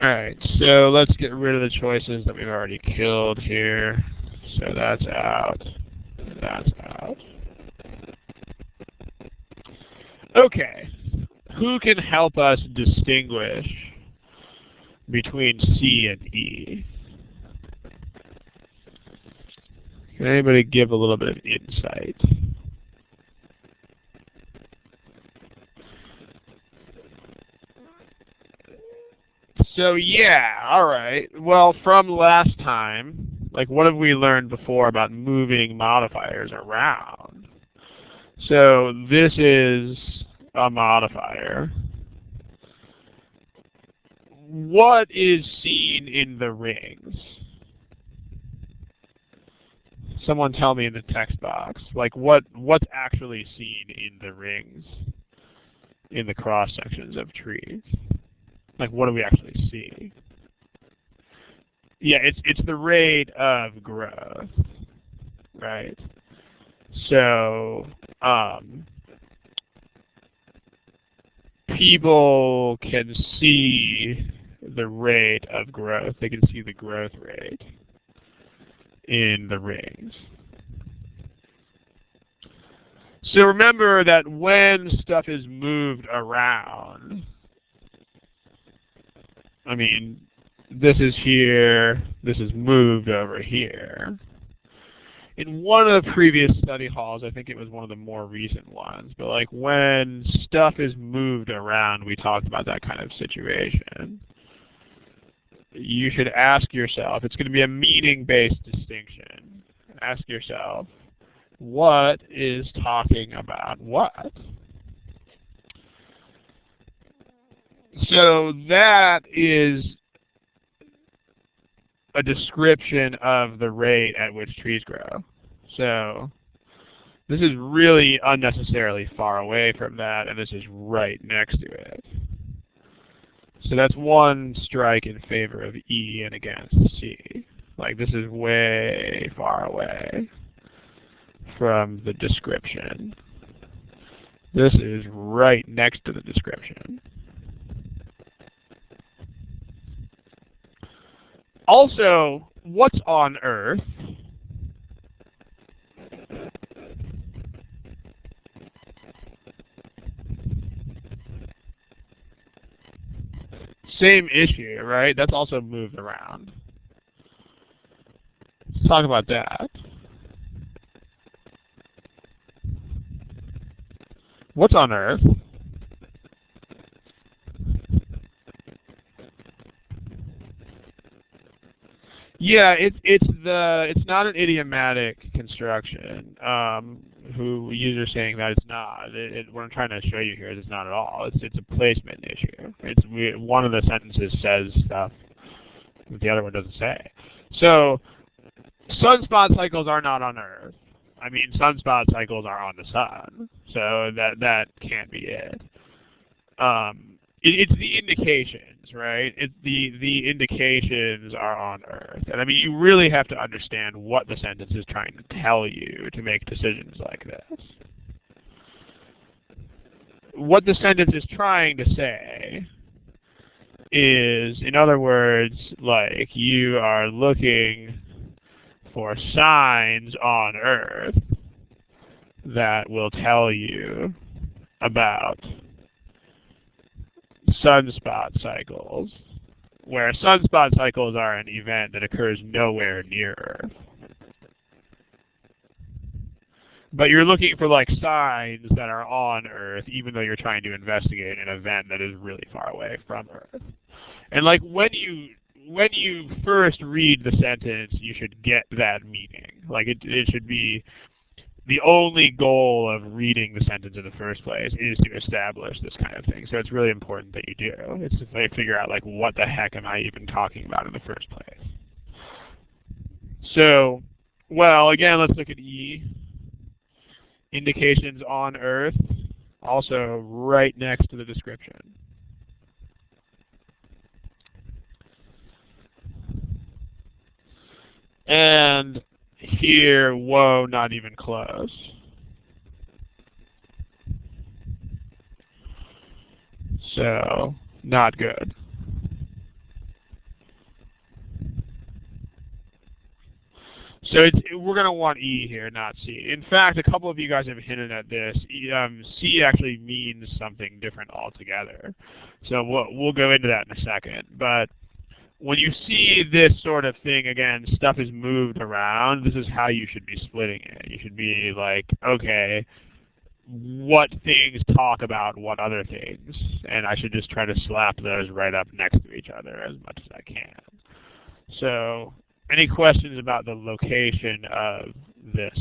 Alright, so let's get rid of the choices that we've already killed here. So that's out. That's out. Okay, who can help us distinguish between C and E? Can anybody give a little bit of insight? So yeah, all right. Well, from last time, like what have we learned before about moving modifiers around? So this is a modifier. What is seen in the rings? Someone tell me in the text box. Like what's actually seen in the rings, in the cross sections of trees? Like what do we actually see? Yeah, it's the rate of growth, right? So people can see the rate of growth. They can see the growth rate in the rings. So remember that when stuff is moved around, I mean, this is here, this is moved over here. In one of the previous study halls, I think it was one of the more recent ones, but like when stuff is moved around, we talked about that kind of situation. You should ask yourself, it's going to be a meaning-based distinction. Ask yourself, what is talking about what? So that is a description of the rate at which trees grow. So this is really unnecessarily far away from that, and this is right next to it. So that's one strike in favor of E and against C. Like this is way far away from the description. This is right next to the description. Also, what's on Earth? Same issue, right? That's also moved around. Let's talk about that. What's on Earth? Yeah, it's not an idiomatic construction. Who users saying that it's not. What I'm trying to show you here is it's not at all. It's a placement issue. One of the sentences says stuff that the other one doesn't say. So sunspot cycles are not on Earth. I mean, sunspot cycles are on the sun. So that can't be it. It's the indications, right? The indications are on Earth. And I mean, you really have to understand what the sentence is trying to tell you to make decisions like this. What the sentence is trying to say is, in other words, like you are looking for signs on Earth that will tell you about sunspot cycles, where sunspot cycles are an event that occurs nowhere near Earth. But you're looking for like signs that are on Earth, even though you're trying to investigate an event that is really far away from Earth. And like when you first read the sentence, you should get that meaning. Like it should be the only goal of reading the sentence in the first place is to establish this kind of thing. So it's really important that you do. It's to figure out like what the heck am I even talking about in the first place. So, well, again, let's look at E. Indications on Earth, also right next to the description. And here, whoa, not even close. So, not good. So we're going to want E here, not C. In fact, a couple of you guys have hinted at this. C actually means something different altogether. So we'll go into that in a second. But when you see this sort of thing, again, stuff is moved around, this is how you should be splitting it. You should be like, okay, what things talk about what other things, and I should just try to slap those right up next to each other as much as I can. So, any questions about the location of this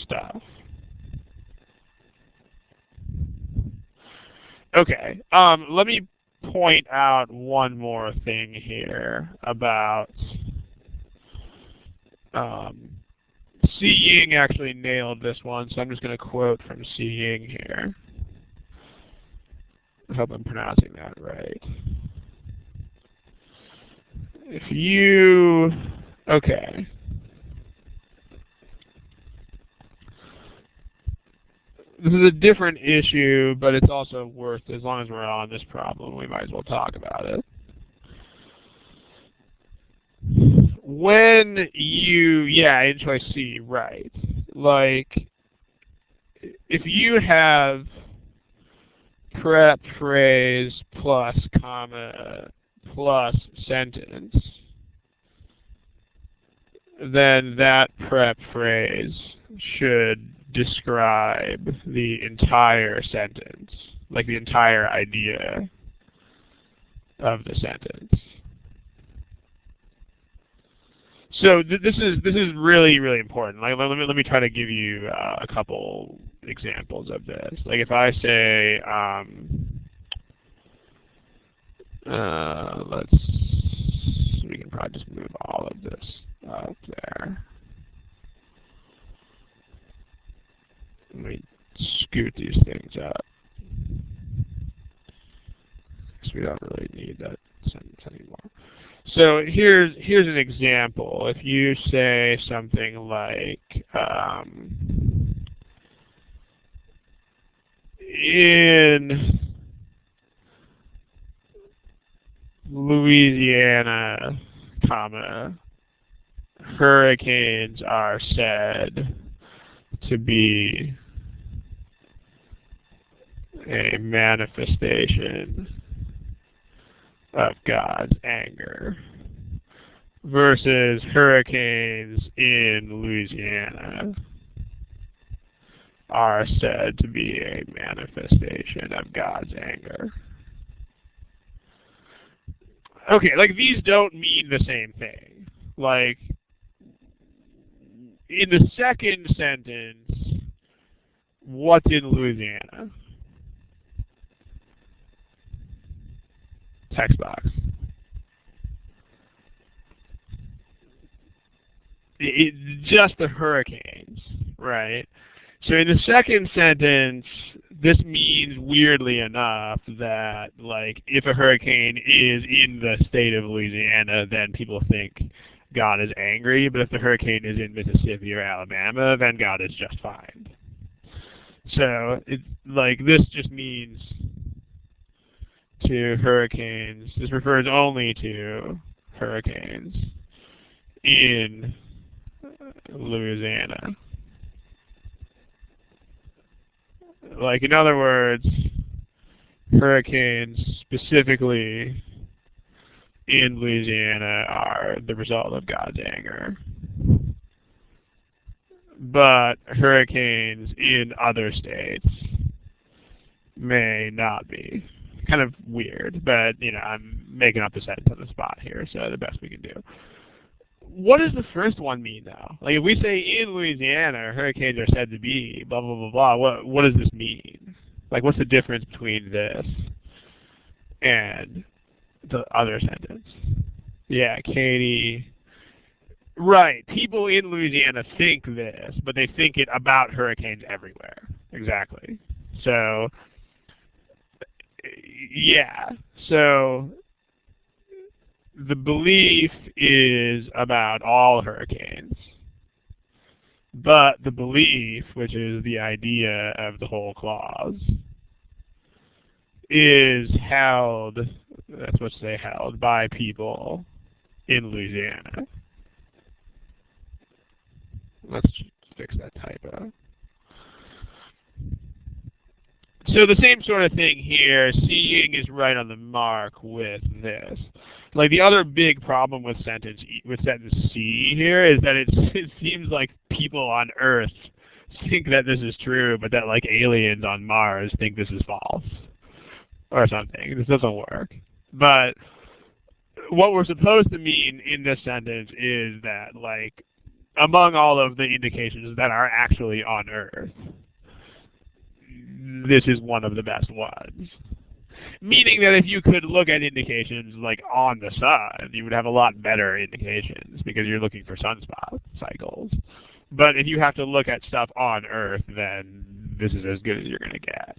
stuff? Okay, let me point out one more thing here about Seeing actually nailed this one, so I'm just going to quote from Seeing here. I hope I'm pronouncing that right. If you, okay. This is a different issue, but it's also worth, as long as we're on this problem, we might as well talk about it. When you, yeah, in choice C, right. Like, if you have prep phrase plus comma plus sentence, then that prep phrase should describe the entire sentence, like the entire idea of the sentence. So this is really important. Like, let me try to give you a couple examples of this. Like if I say we can probably just move all of this up there. Let me scoot these things up, because we don't really need that sentence anymore. So here's an example. If you say something like, in Louisiana, comma, hurricanes are said to be a manifestation of God's anger, versus hurricanes in Louisiana are said to be a manifestation of God's anger. Okay, like these don't mean the same thing. Like in the second sentence, what's in Louisiana? Text box. Just the hurricanes, right? So in the second sentence, this means weirdly enough that like if a hurricane is in the state of Louisiana, then people think God is angry, but if the hurricane is in Mississippi or Alabama, then God is just fine. So it's like this just means to hurricanes. This refers only to hurricanes in Louisiana. Like in other words, hurricanes specifically in Louisiana are the result of God's anger. But hurricanes in other states may not be. Kind of weird, but you know, I'm making up the sentence on the spot here, so the best we can do. What does the first one mean though? Like if we say in Louisiana hurricanes are said to be blah blah blah blah, what does this mean? Like what's the difference between this and the other sentence? Yeah, Katie. Right. People in Louisiana think this, but they think it about hurricanes everywhere. Exactly. So yeah. So the belief is about all hurricanes. But the belief, which is the idea of the whole clause, is held, that's what they held, by people in Louisiana. Let's fix that typo. So the same sort of thing here, Seeing is right on the mark with this. Like the other big problem with sentence C here is that it seems like people on Earth think that this is true, but that like aliens on Mars think this is false or something. This doesn't work. But what we're supposed to mean in this sentence is that, like, among all of the indications that are actually on Earth, this is one of the best ones. Meaning that if you could look at indications like on the sun, you would have a lot better indications because you're looking for sunspot cycles. But if you have to look at stuff on Earth, then this is as good as you're going to get.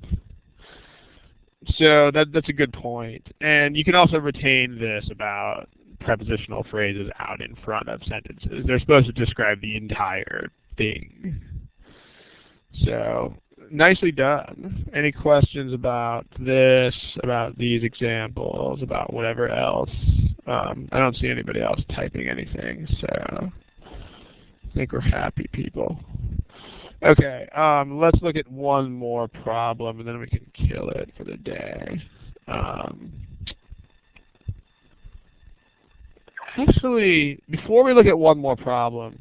So that's a good point. And you can also retain this about prepositional phrases out in front of sentences. They're supposed to describe the entire thing. So nicely done. Any questions about this, about these examples, about whatever else? I don't see anybody else typing anything, so I think we're happy people. Okay, let's look at one more problem, and then we can kill it for the day. Actually, before we look at one more problem,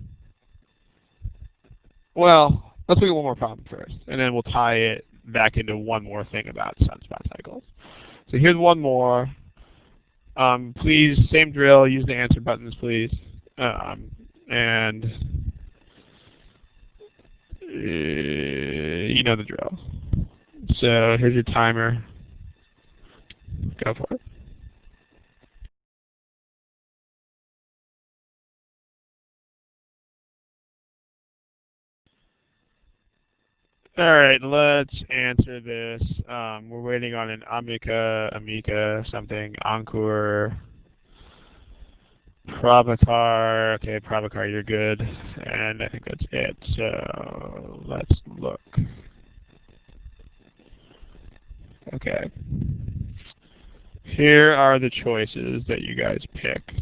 well, let's look at one more problem first, and then we'll tie it back into one more thing about sunspot cycles. So here's one more. Please, same drill, use the answer buttons, please. And you know the drill. So here's your timer. Go for it. All right, let's answer this. We're waiting on an Amica, something, Ankur, Prabhakar. Okay, Prabhakar, you're good. And I think that's it. So let's look. Okay. Here are the choices that you guys picked.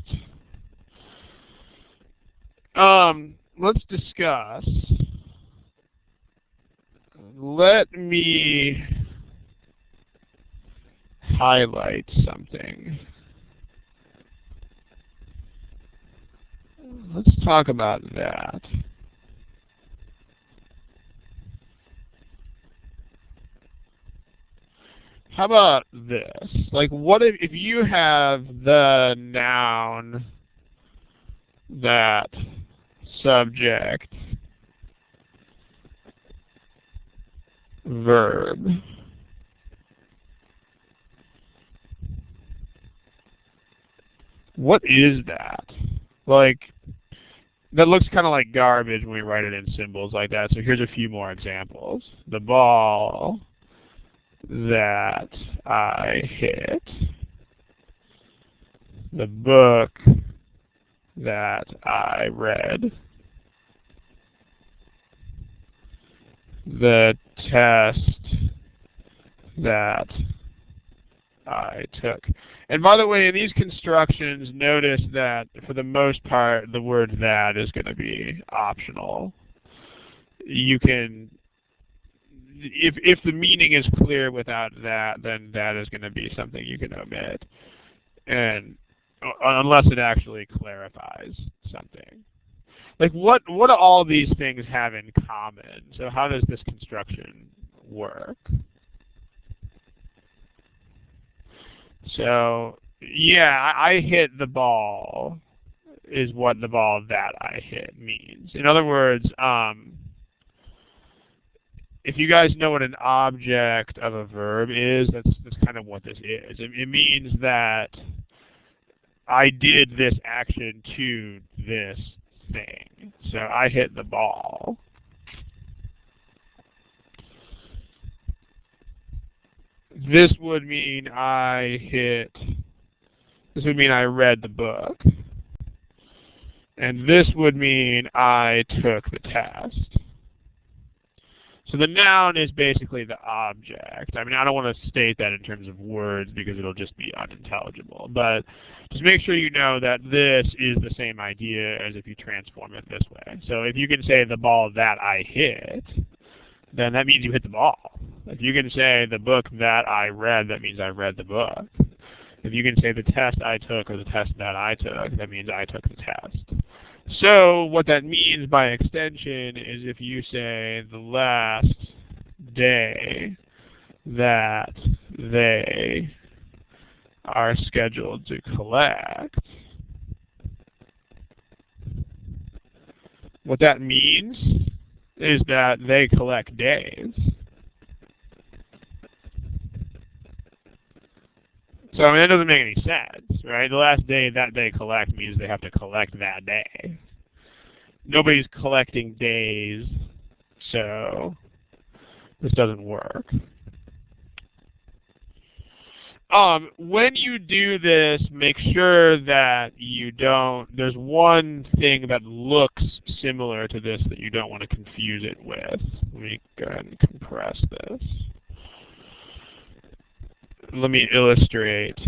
Let's discuss. Let me highlight something. Let's talk about that. How about this? Like, what if you have the noun, that, subject, verb. What is that? Like, that looks kind of like garbage when we write it in symbols like that. So here's a few more examples. The ball that I hit. The book that I read. The test that I took. And by the way, in these constructions, notice that for the most part, the word that is going to be optional. You can, if the meaning is clear without that, then that is going to be something you can omit. And unless it actually clarifies something. Like, what do all these things have in common? So how does this construction work? So, yeah, I hit the ball is what the ball that I hit means. In other words, if you guys know what an object of a verb is, that's kind of what this is. It means that I did this action to this thing. So I hit the ball. This would mean I read the book. And this would mean I took the test. So the noun is basically the object. I mean, I don't want to state that in terms of words because it'll just be unintelligible. But just make sure you know that this is the same idea as if you transform it this way. So if you can say the ball that I hit, then that means you hit the ball. If you can say the book that I read, that means I read the book. If you can say the test I took or the test that I took, that means I took the test. So what that means by extension is if you say the last day that they are scheduled to collect, what that means is that they collect days. So I mean, that doesn't make any sense, right? The last day that they collect means they have to collect that day. Nobody's collecting days, so this doesn't work. When you do this, make sure that you don't, there's one thing that looks similar to this that you don't want to confuse it with. Let me go ahead and compress this. Let me illustrate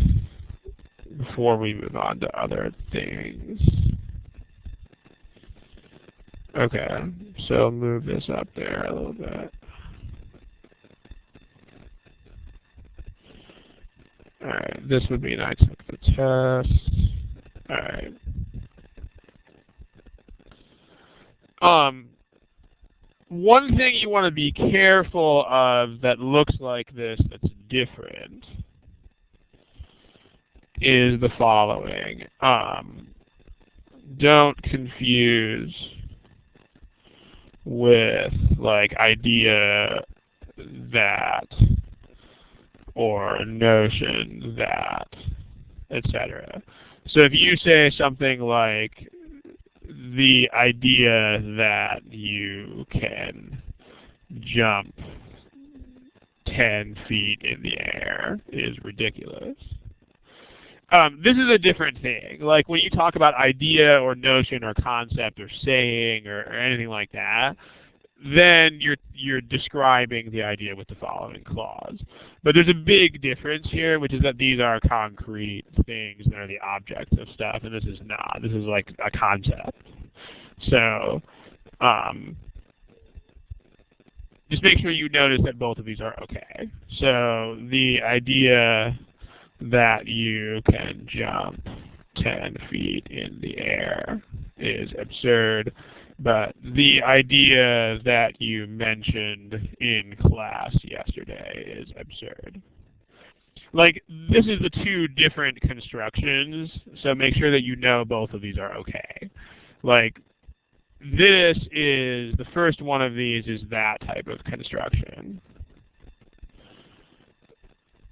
before we move on to other things. Okay, so I'll move this up there a little bit. Alright, this would mean I took the test. Alright. One thing you want to be careful of that looks like this that's different is the following. Don't confuse with like idea that or notion that, etc. So if you say something like the idea that you can jump 10 feet in the air is ridiculous. This is a different thing. Like when you talk about idea or notion or concept or saying or anything like that, then you're describing the idea with the following clause. But there's a big difference here, which is that these are concrete things that are the objects of stuff, and this is not. This is like a concept. So just make sure you notice that both of these are okay. So the idea that you can jump 10 feet in the air is absurd. But the idea that you mentioned in class yesterday is absurd. Like, this is the two different constructions, so make sure that you know both of these are okay. Like, this is, the first one of these is that type of construction.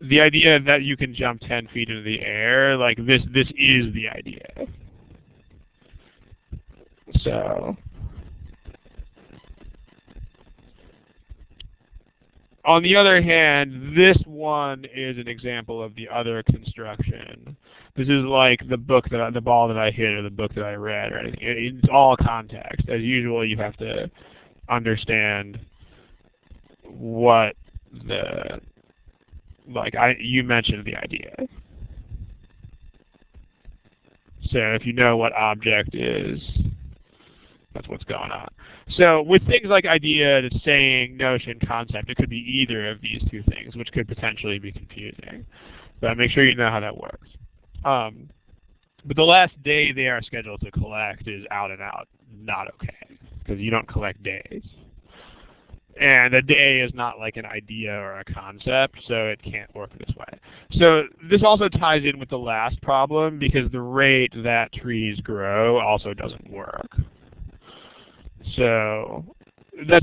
The idea that you can jump 10 feet into the air, like, this is the idea. So on the other hand, this one is an example of the other construction. This is like the book that the ball that I hit or the book that I read or anything. It's all context. As usual, you have to understand what the you mentioned the idea. So if you know what object is, that's what's going on. So with things like idea, saying, notion, concept, it could be either of these two things, which could potentially be confusing. But make sure you know how that works. But the last day they are scheduled to collect is out and out not okay, because you don't collect days. And a day is not like an idea or a concept, so it can't work this way. So this also ties in with the last problem, because the rate that trees grow also doesn't work. So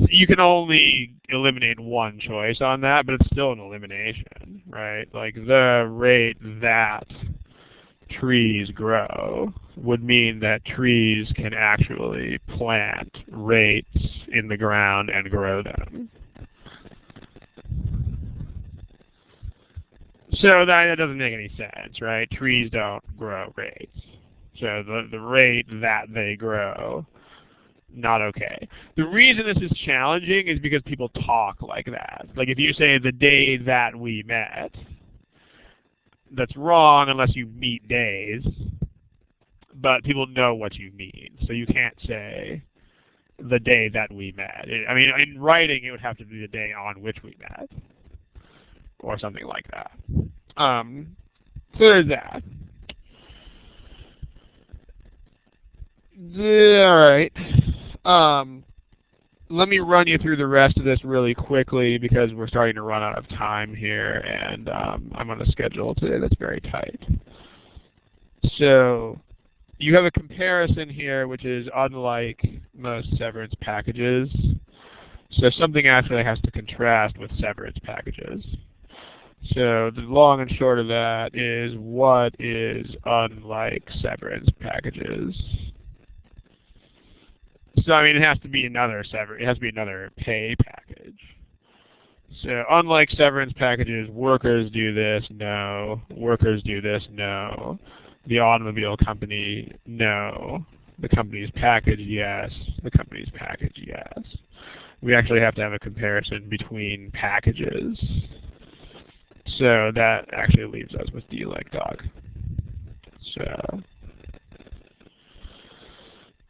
you can only eliminate one choice on that, but it's still an elimination, right? Like the rate that trees grow would mean that trees can actually plant rates in the ground and grow them. So that doesn't make any sense, right? Trees don't grow rates. So the rate that they grow, not okay. The reason this is challenging is because people talk like that. Like if you say the day that we met, that's wrong unless you meet days, but people know what you mean. So you can't say the day that we met. I mean, in writing, it would have to be the day on which we met, or something like that. So there's that. All right. Let me run you through the rest of this really quickly because we're starting to run out of time here, and I'm on a schedule today that's very tight. So you have a comparison here, which is unlike most severance packages. So something actually has to contrast with severance packages. So the long and short of that is, what is unlike severance packages? So I mean, it has to be another pay package. So unlike severance packages, workers do this, no. Workers do this, no. The automobile company, no. The company's package, yes. The company's package, yes. We actually have to have a comparison between packages. So that actually leaves us with D like dog. So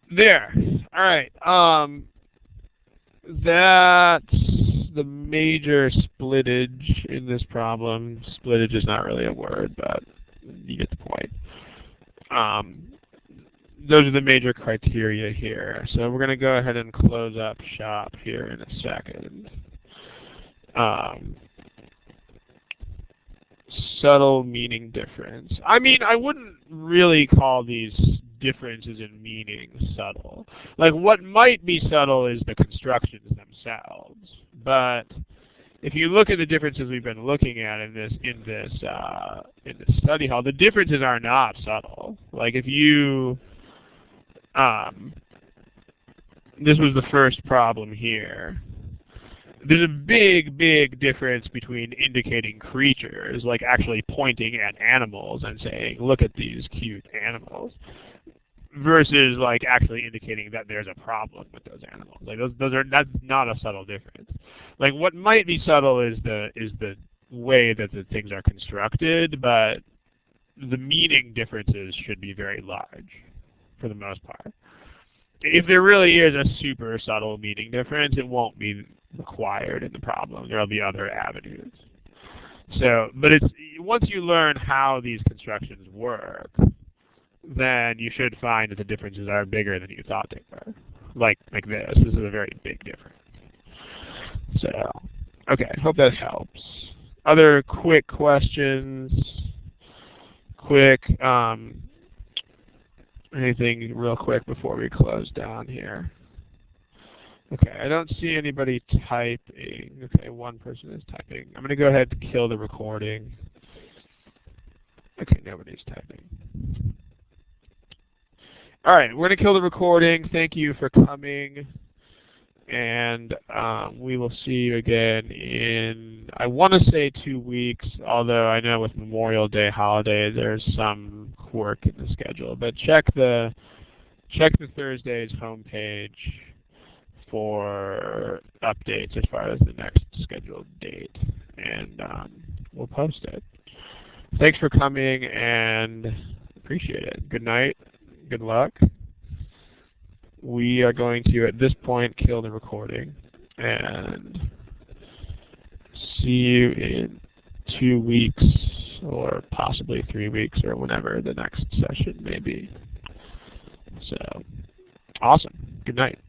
there. All right. That's the major splittage in this problem. Splittage is not really a word, but you get the point. Those are the major criteria here. So we're going to go ahead and close up shop here in a second. Subtle meaning difference. I mean, I wouldn't really call these differences in meaning subtle. Like, what might be subtle is the constructions themselves. But if you look at the differences we've been looking at in this study hall, the differences are not subtle. Like, if you this was the first problem here. There's a big, big difference between indicating creatures, like actually pointing at animals and saying, look at these cute animals, versus like actually indicating that there's a problem with those animals. Like that's not a subtle difference. Like, what might be subtle is the way that the things are constructed, but the meaning differences should be very large for the most part. If there really is a super subtle meaning difference, it won't be required in the problem. There will be other avenues. So, but once you learn how these constructions work, then you should find that the differences are bigger than you thought they were. Like this. This is a very big difference. So, okay, hope that helps. Other quick questions? Anything real quick before we close down here? Okay, I don't see anybody typing. Okay, one person is typing. I'm going to go ahead and kill the recording. Okay, nobody's typing. All right, we're going to kill the recording. Thank you for coming. And we will see you again in, I want to say 2 weeks, although I know with Memorial Day holiday there's some quirk in the schedule. But check the Thursday's homepage for updates as far as the next scheduled date, and we'll post it. Thanks for coming, and appreciate it. Good night. Good luck. We are going to, at this point, kill the recording, and see you in 2 weeks, or possibly 3 weeks, or whenever the next session may be. So, awesome. Good night.